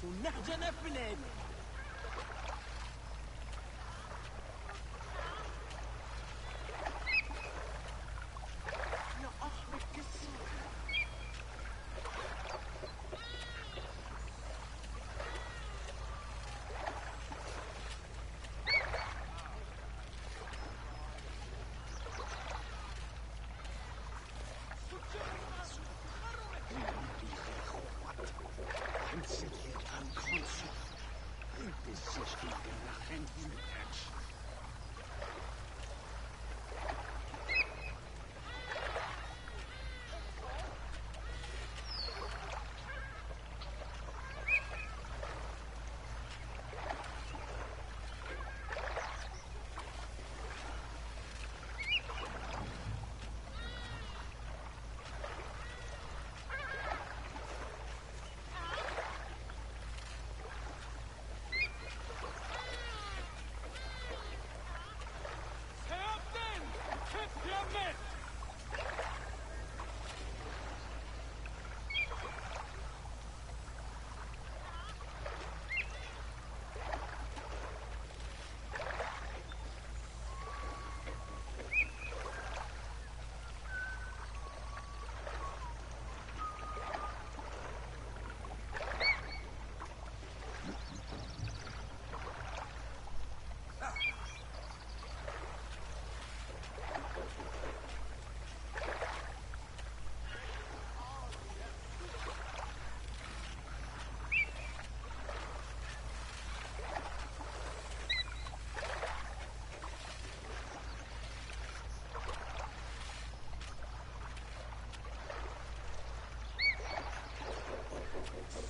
ونحجن فلان يا أخي الكسر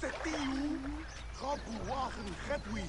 ستيو غابو واخن خدوي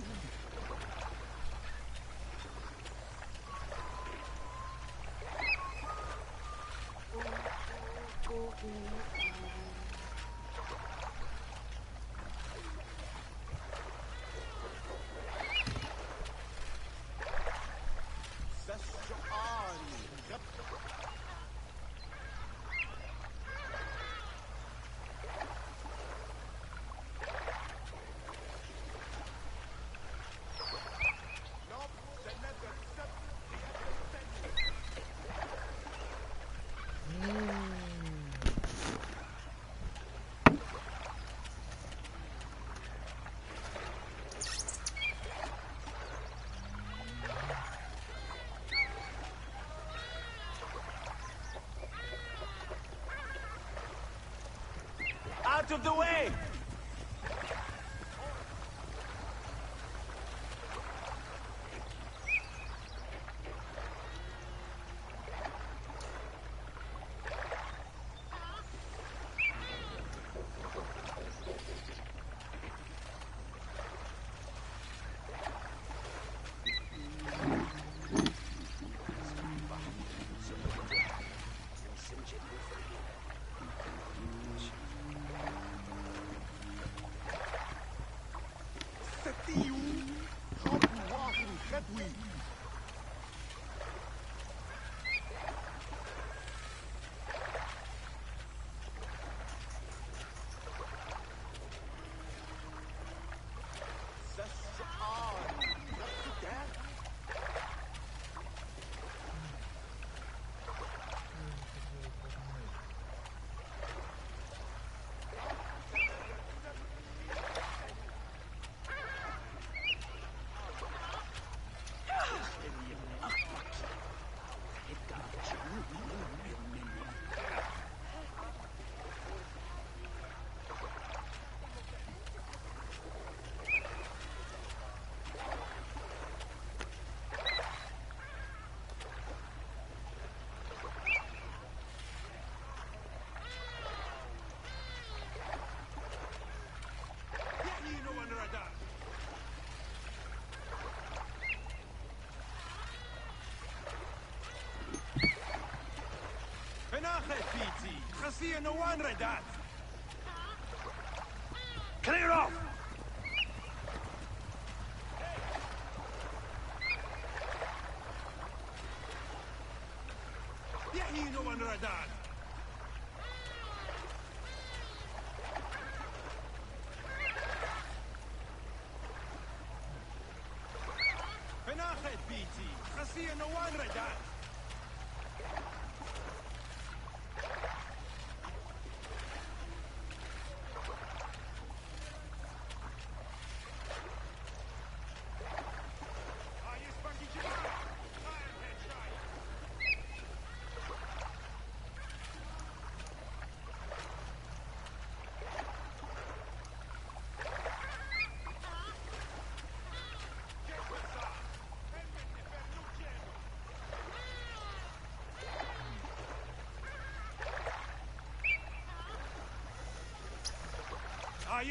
Out of the way! Clear off!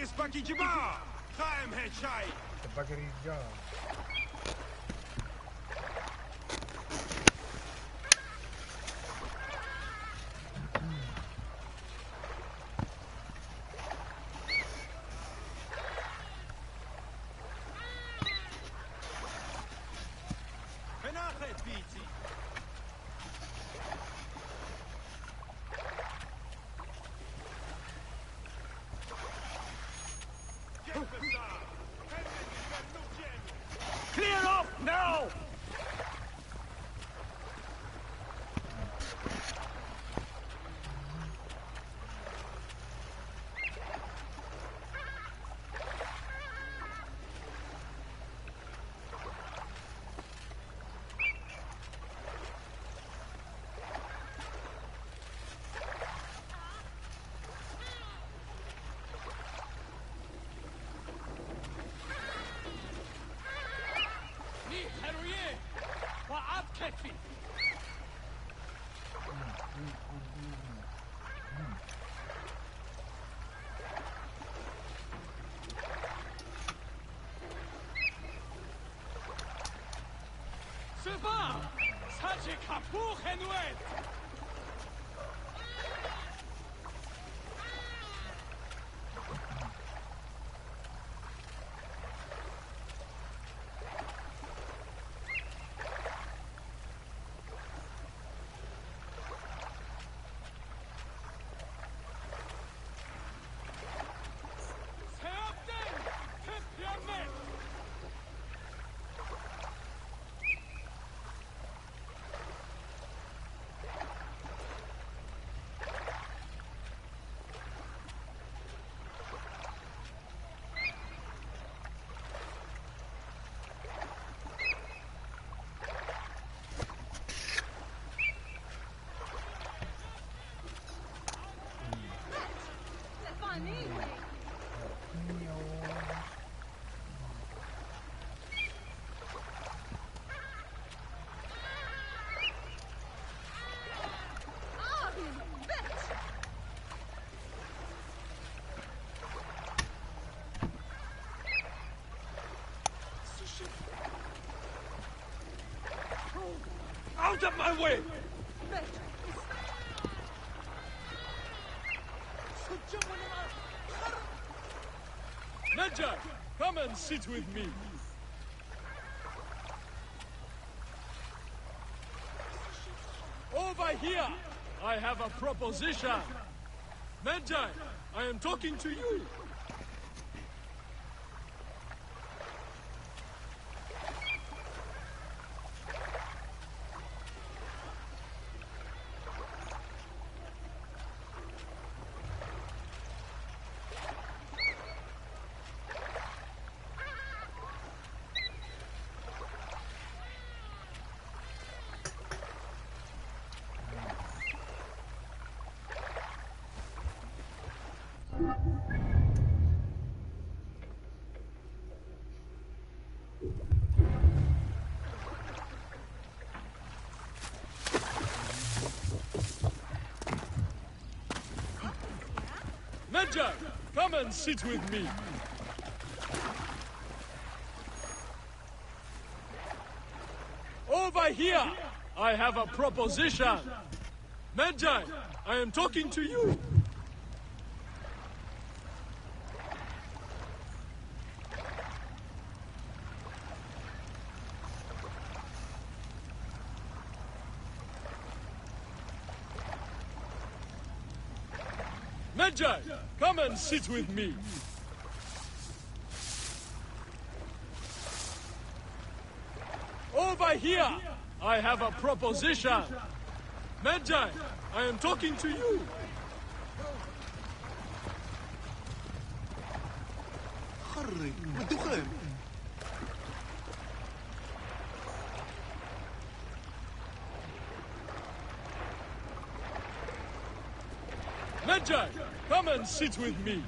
يسبك جماعة قائم هيك شاي بقري جام فناخذ بيتي Clear off now! Seba! Sache kapuch enuet! Out of my way! Medjay, come and sit with me. Over here, I have a proposition. Medjay, I am talking to you. Medjay, come and sit with me. Over here, I have a proposition. Magi, I am talking to you. Magi, come and sit with me. Over here, I have a proposition. Magi, I am talking to you. Magi, come and sit with me.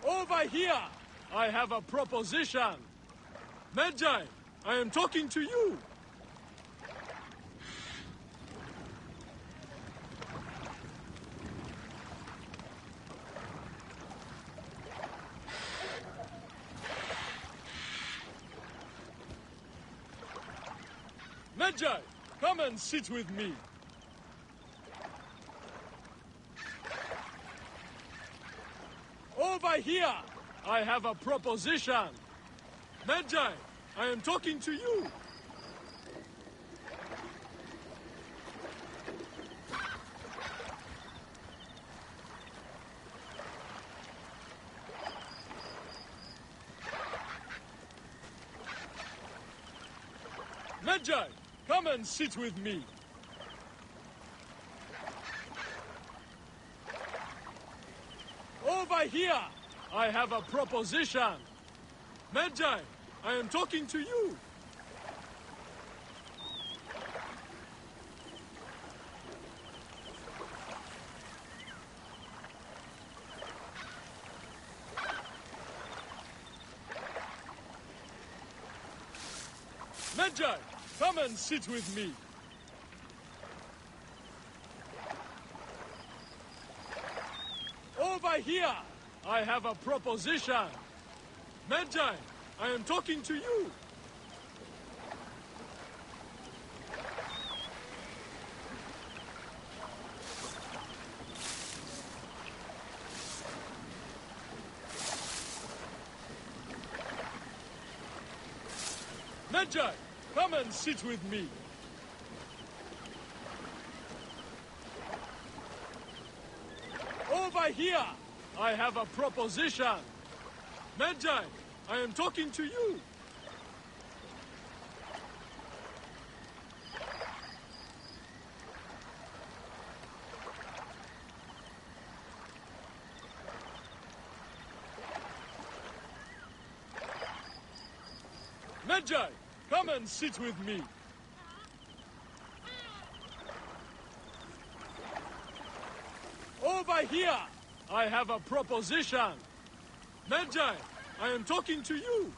Over here, I have a proposition. Magi, I am talking to you. Magi, come and sit with me. Over here! I have a proposition. Magi, I am talking to you. Magi, come and sit with me. Over here! I have a proposition. Magi, I am talking to you. Magi, come and sit with me. Over here! I have a proposition. Magi, I am talking to you. Magi, come and sit with me. Over here! I have a proposition. Magi, I am talking to you. Magi, come and sit with me. Over here! I have a proposition. Magi, I am talking to you.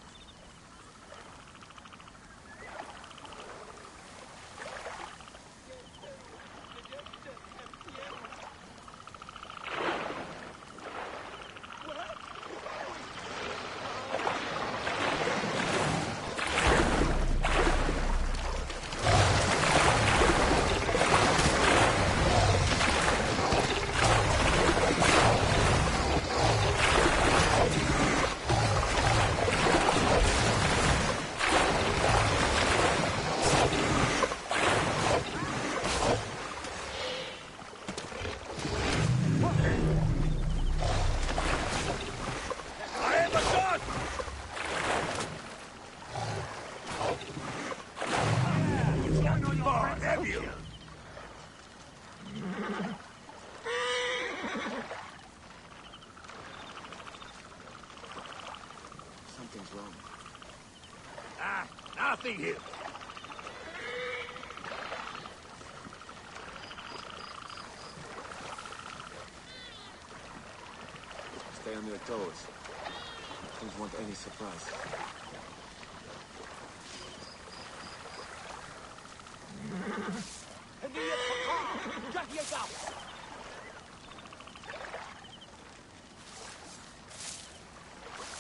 Something's wrong. Nothing here. Stay on your toes. Don't want any surprise.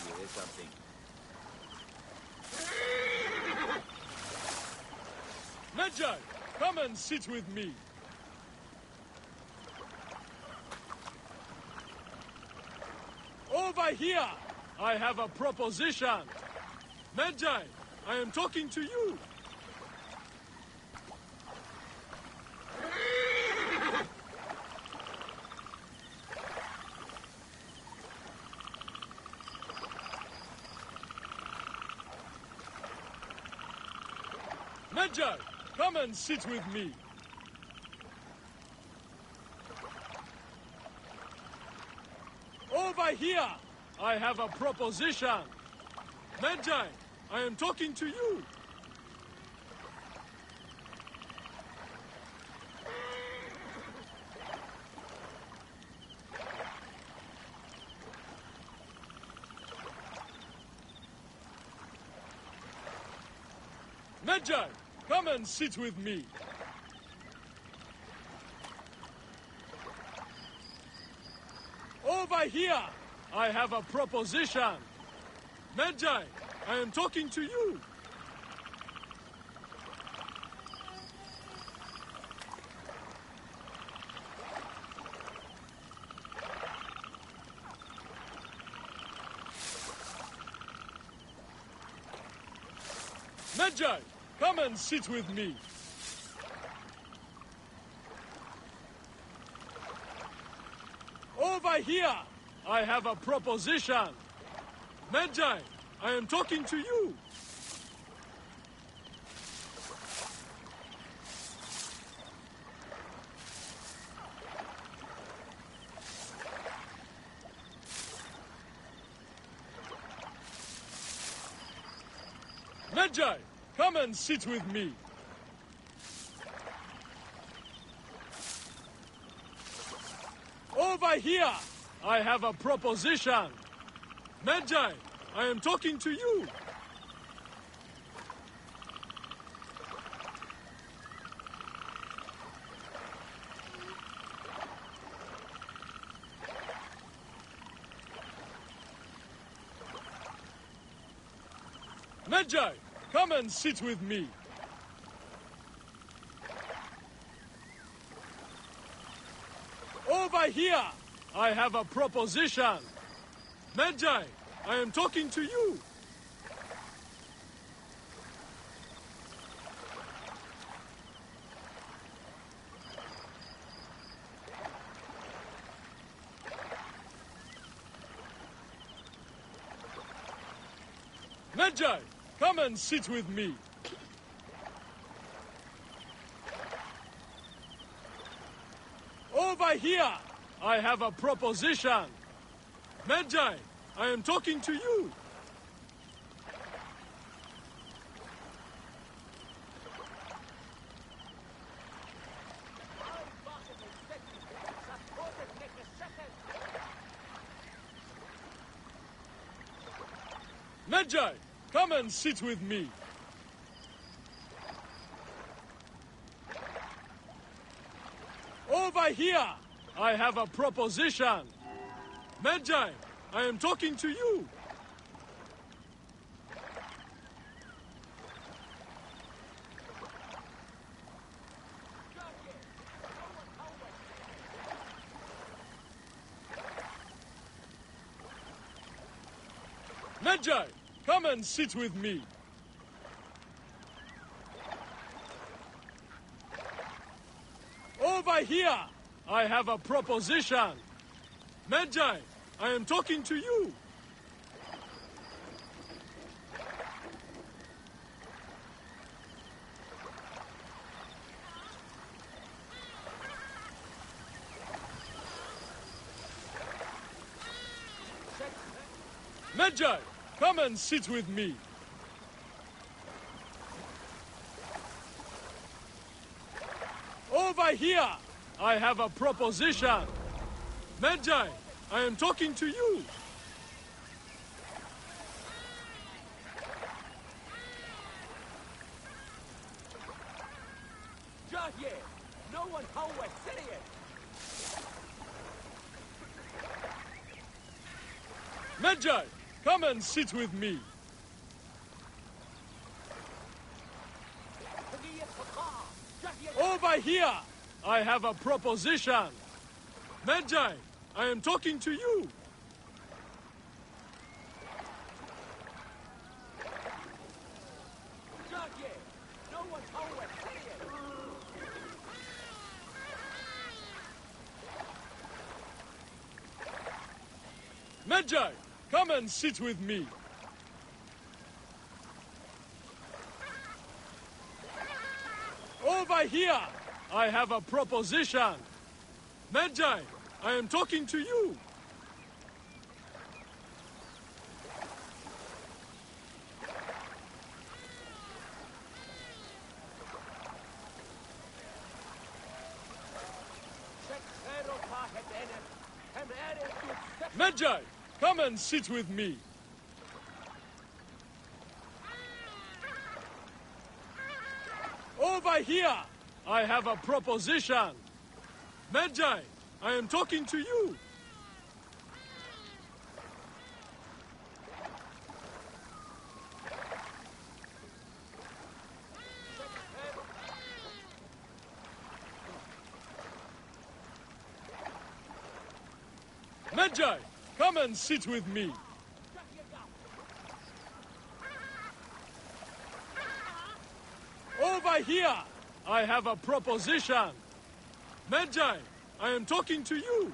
Here is something. Magi, come and sit with me. Over here! I have a proposition. Magi, I am talking to you. Magi, come and sit with me. Over here! I have a proposition. Magi, I am talking to you. Magi, come and sit with me. Over here! I have a proposition. Magi, I am talking to you. Magi, come and sit with me. Over here, I have a proposition. Magi, I am talking to you. Magi, come and sit with me. Over here, I have a proposition. Magi, I am talking to you. Magi, come and sit with me. Over here, I have a proposition. Magi, I am talking to you. Magi, come and sit with me. Over here, I have a proposition. Magi, I am talking to you. Magi, come and sit with me. Over here, I have a proposition. Magi, I am talking to you. Magi, come and sit with me. Over here, I have a proposition. Magi, I am talking to you. Magi, come and sit with me. Over here, I have a proposition. Magi, I am talking to you. No one home with Sidious. Magi, come and sit with me. Over here, I have a proposition. Magi, I am talking to you. No one home with Sidious. Magi, come and sit with me. Over here, I have a proposition. Magi, I am talking to you. Magi, come and sit with me. Over here, I have a proposition. Magi, I am talking to you. Magi, come and sit with me. Over here! I have a proposition! Magi, I am talking to you!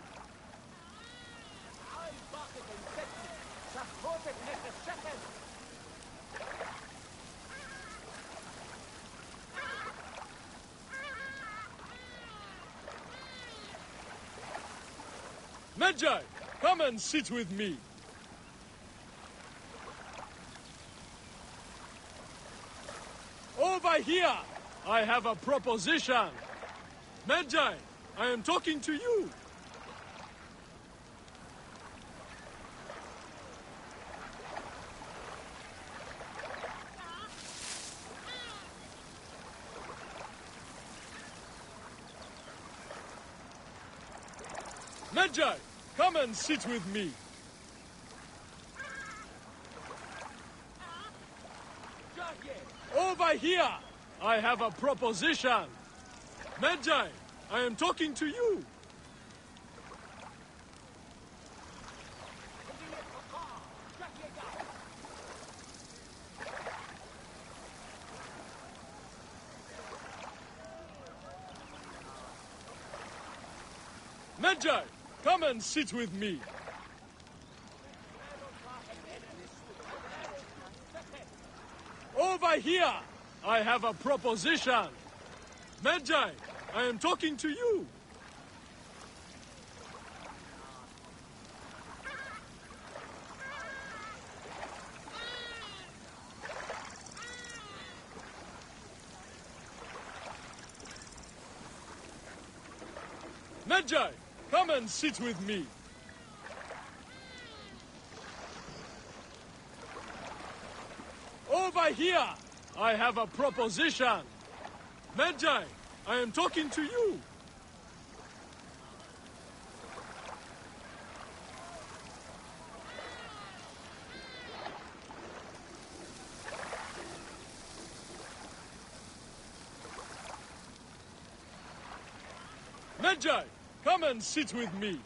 Magi, come and sit with me. Over here, I have a proposition. Magi, I am talking to you. Magi, come and sit with me. Over here, I have a proposition. Magi, I am talking to you. Magi, come and sit with me. Over here, I have a proposition. Magi, I am talking to you. Magi, come and sit with me. Over here, I have a proposition. Magi, I am talking to you. Magi, come and sit with me.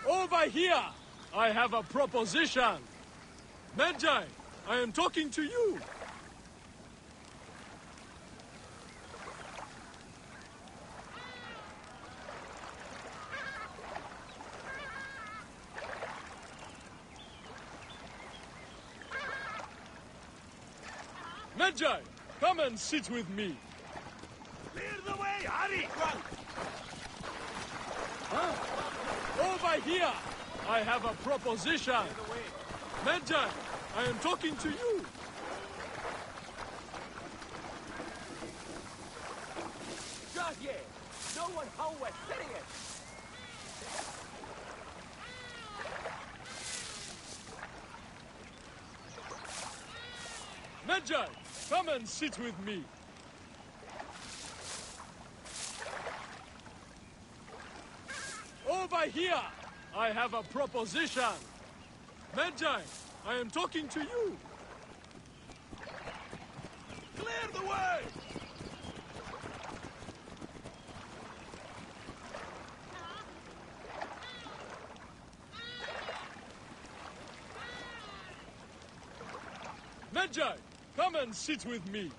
Over here, I have a proposition. Magi, I am talking to you. Magi, come and sit with me. Clear the way, hurry! Over here, I have a proposition. Magi, I am talking to you. No one home was serious. Magi, come and sit with me. Over here, I have a proposition. Magi, I am talking to you. Clear the way! Magi, come and sit with me.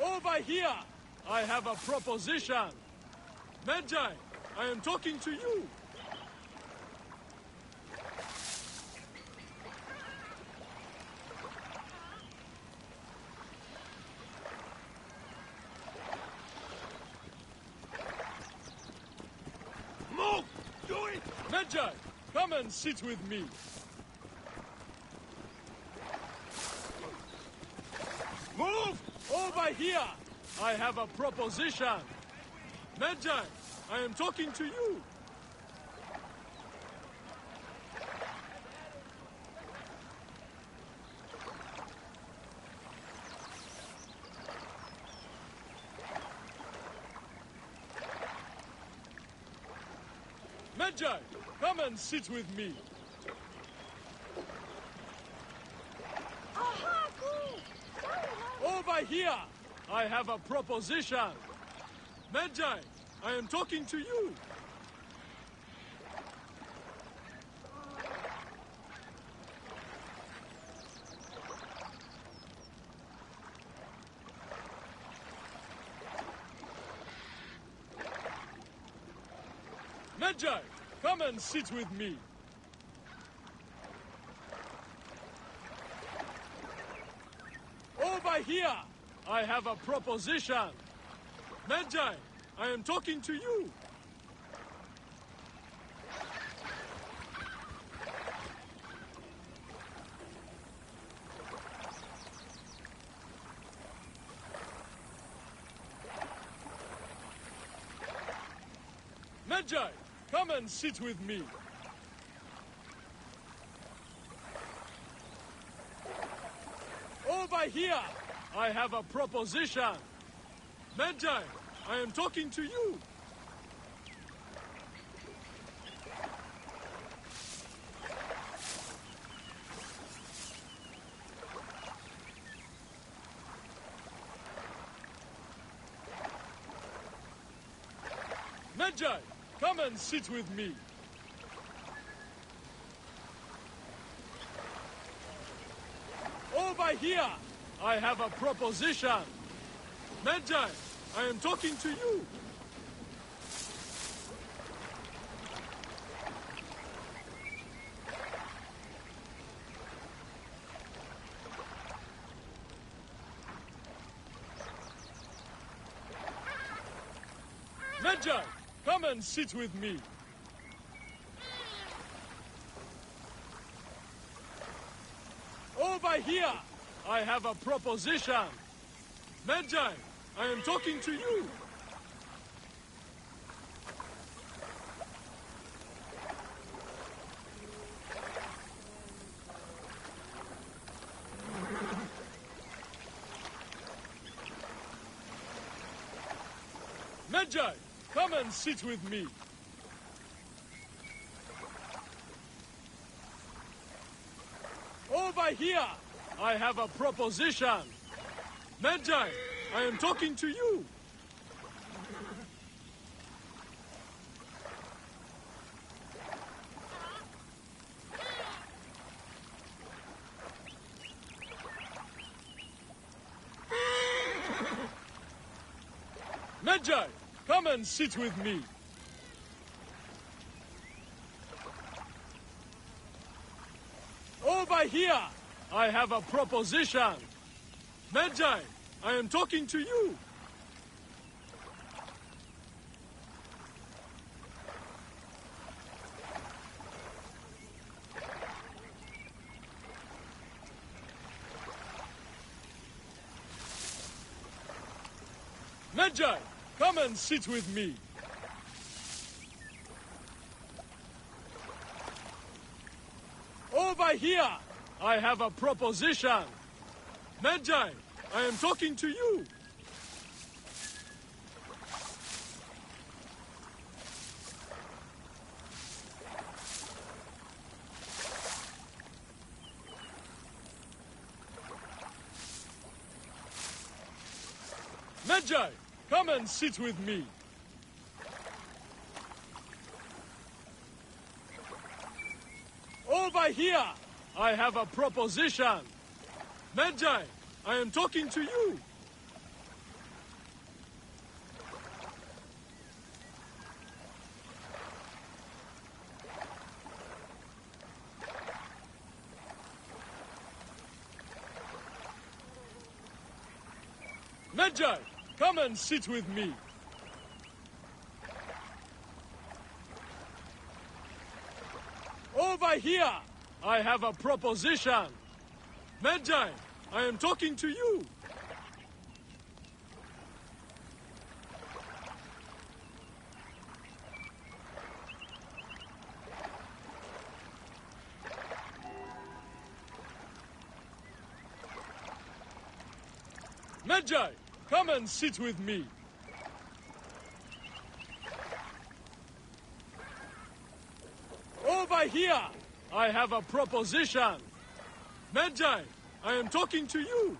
Over here, I have a proposition. Magi, I am talking to you. Move! Do it! Magi, come and sit with me. Move! Over here, I have a proposition. Magi, I am talking to you. Magi, come and sit with me. Over here, I have a proposition. Magi, I am talking to you. Magi, come and sit with me. Over here, I have a proposition. Magi, I am talking to you. Magi, come and sit with me. Over here, I have a proposition. Magi, I am talking to you. Magi, come and sit with me. Over here, I have a proposition. Magi, I am talking to you. Magi, come and sit with me. Over here, I have a proposition. Magi, I am talking to you. Magi, come and sit with me. Over here, I have a proposition. Magi, I am talking to you. Magi, come and sit with me. Over here, I have a proposition. Magi, I am talking to you. Magi, come and sit with me. Over here, I have a proposition. Magi, I am talking to you. Magi, come and sit with me. Over here, I have a proposition. Magi, I am talking to you. Magi, come and sit with me. Over here, I have a proposition. Magi, I am talking to you. Magi, come and sit with me. Over here, I have a proposition. Magi, I am talking to you.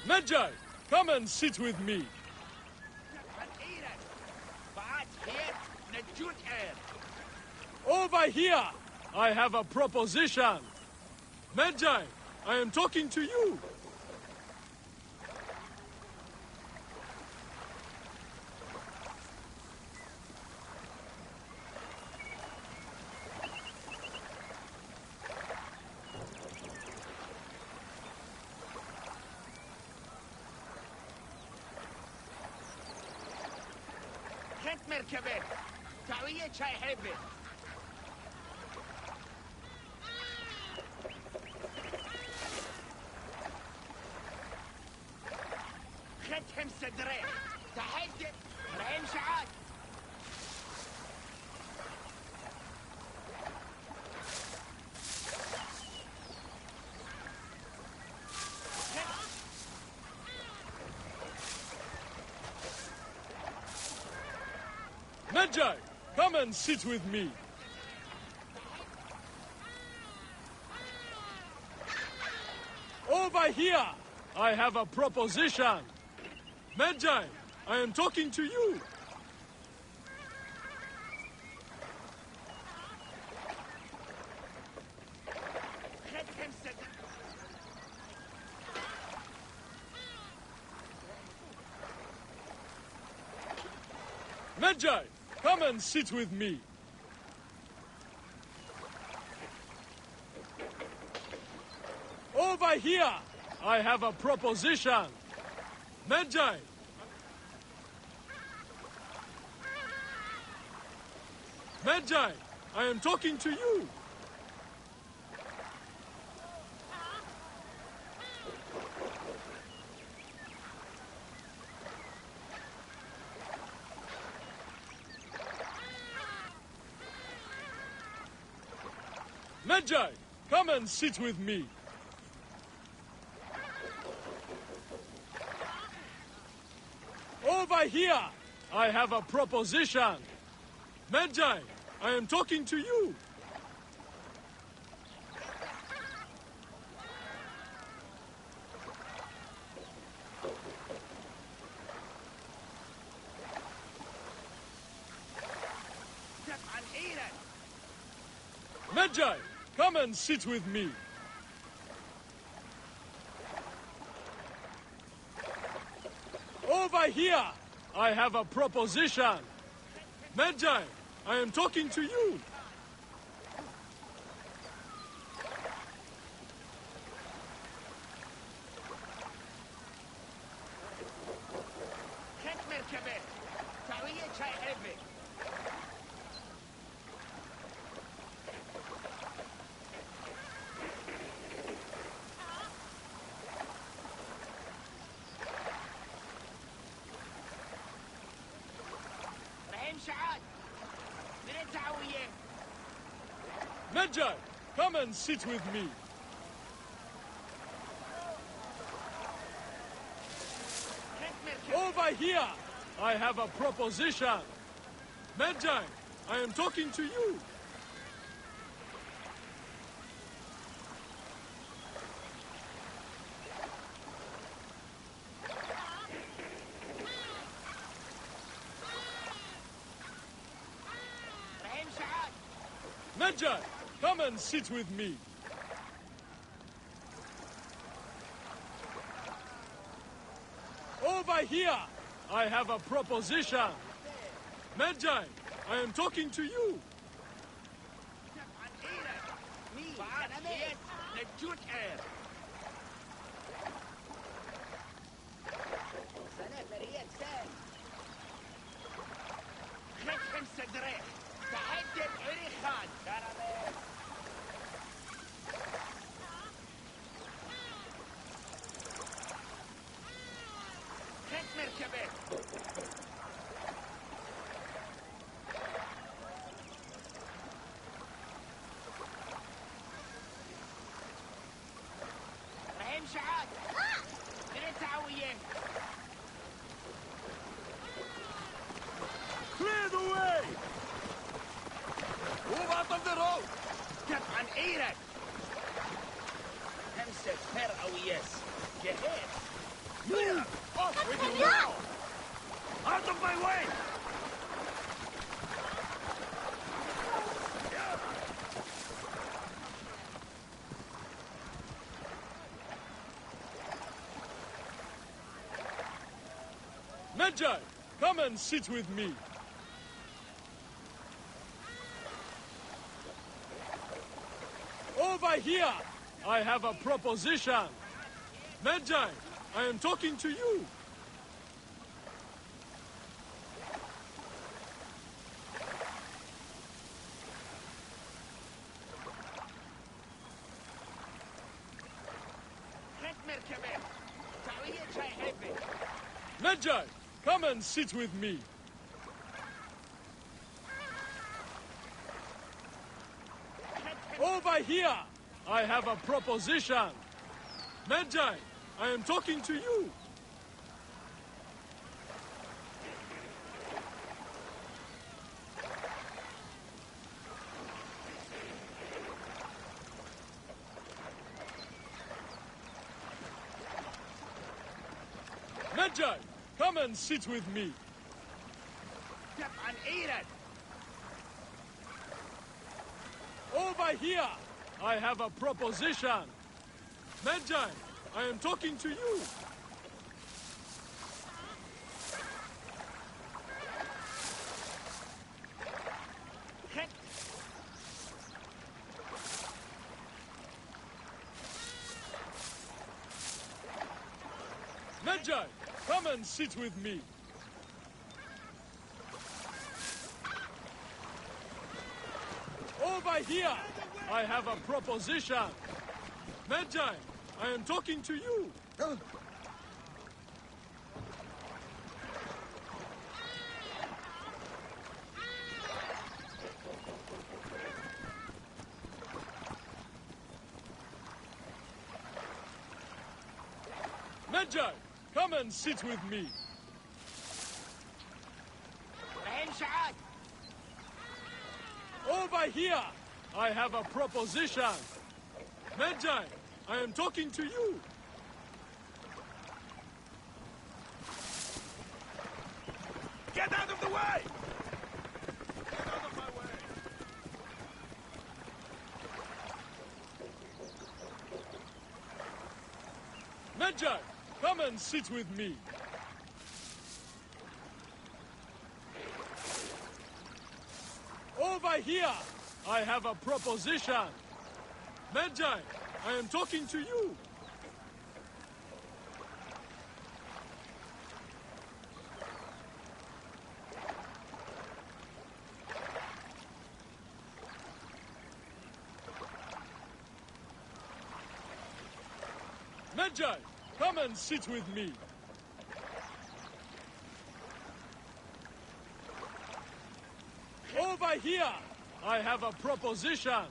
Magi, come and sit with me. Over here! I have a proposition! Magi, I am talking to you! خد مركبك تعوية شاي حبة خدهم صدرين تحدي رحيم شعاد Magi, come and sit with me. Over here, I have a proposition. Magi, I am talking to you. خدهم صدرين Magi, come and sit with me. Over here, I have a proposition. Magi. Magi, I am talking to you. Magi, come and sit with me. Over here, I have a proposition. Magi, I am talking to you. دفع الحيرة Magi, come and sit with me. Over here, I have a proposition. Magi, I am talking to you. خد مركبك تعوية شاي حبة رحيم شعاد من التعوية Magi, come and sit with me. خد مركبك Over here, I have a proposition. Magi, I am talking to you. رحيم شعاد Magi, come and sit with me. Over here, I have a proposition. Magi, I am talking to you. دفع الحيرة مين كنميت نجوت اير سنة فريق سان خدهم صدرين تحدي بعري خان كراميل خد مركبك رحيم شعاد من التعوية Clear the way! Move out of the road! دفع الحيرة همسة فرقة وياس جهاز Move! Off with you now! Out of my way! Magi, come and sit with me. Over here! I have a proposition. Magi, I am talking to you. Magi, come and sit with me. Over here! I have a proposition. Magi, I am talking to you. Magi, come and sit with me. Over here! I have a proposition. Magi, I am talking to you. Magi, come and sit with me. Over here! I have a proposition. Magi, I am talking to you. Magi, come and sit with me. Over here! I have a proposition. Magi, I am talking to you. Get out of the way! Get out of my way! Magi, come and sit with me. Over here! I have a proposition. Magi, I am talking to you. Magi, come and sit with me. Over here! I have a proposition.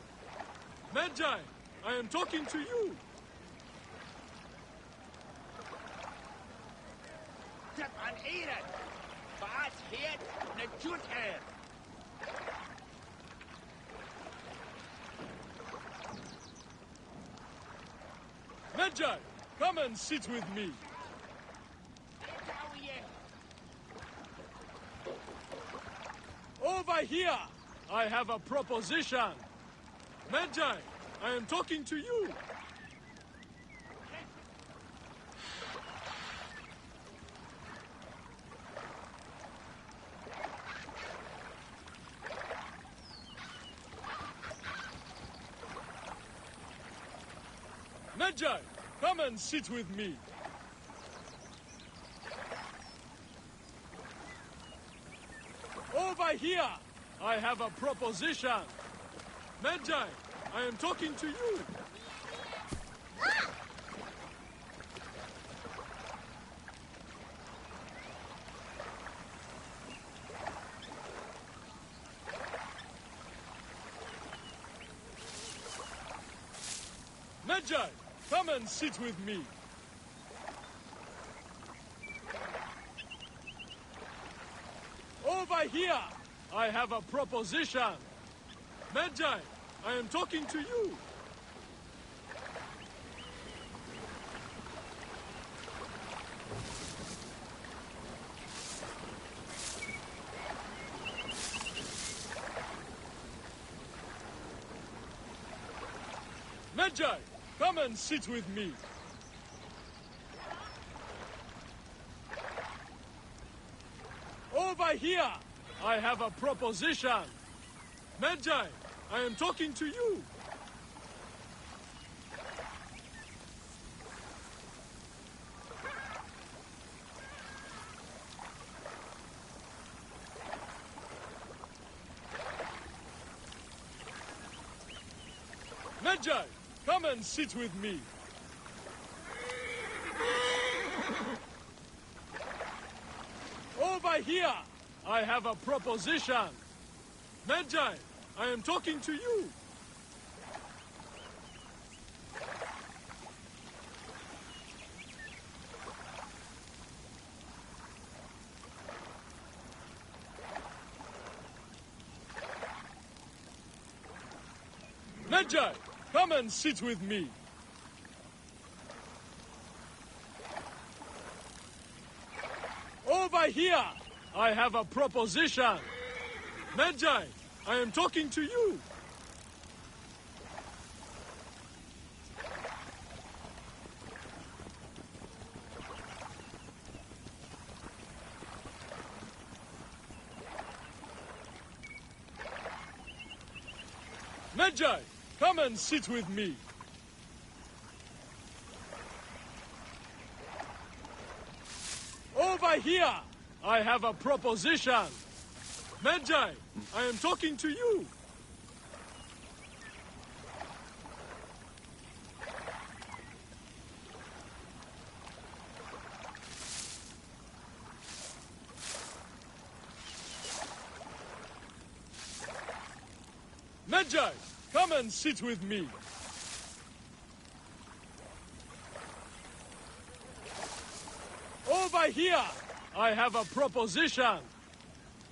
Magi, I am talking to you. Magi, come and sit with me. Over here! I have a proposition. Magi, I am talking to you. Magi, come and sit with me. Over here! I have a proposition. Magi, I am talking to you. Magi, come and sit with me. Over here! I have a proposition. Magi, I am talking to you. Magi, come and sit with me. Over here! I have a proposition! Magi, I am talking to you! Magi, come and sit with me. Over here, I have a proposition. Magi, I am talking to you. Magi, come and sit with me. Over here, I have a proposition. Magi, I am talking to you. Magi, come and sit with me. Over here, I have a proposition. Magi, I am talking to you. Magi, come and sit with me. Over here, I have a proposition.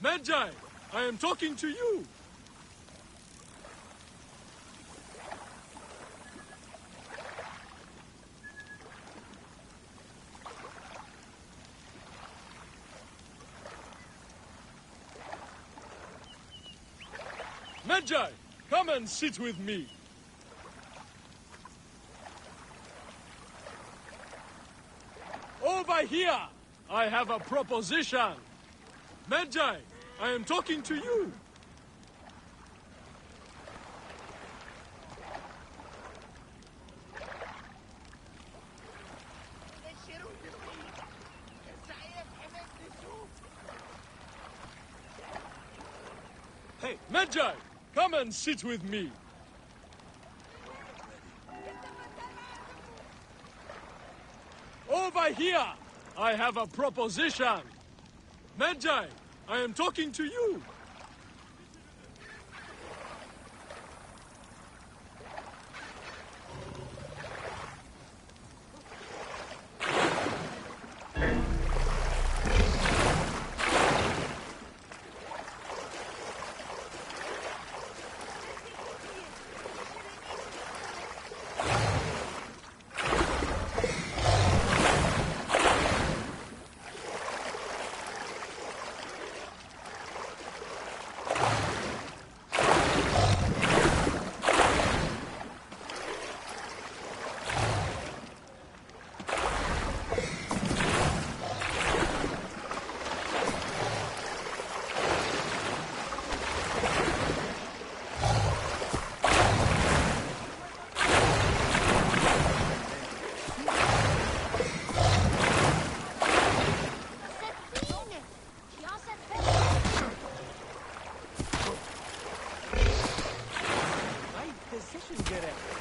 Magi, I am talking to you. Magi, come and sit with me. Over here, I have a proposition. Magi, I am talking to you. Hey, Magi, come and sit with me. Over here, I have a proposition. Magi, I am talking to you. Position, Derek.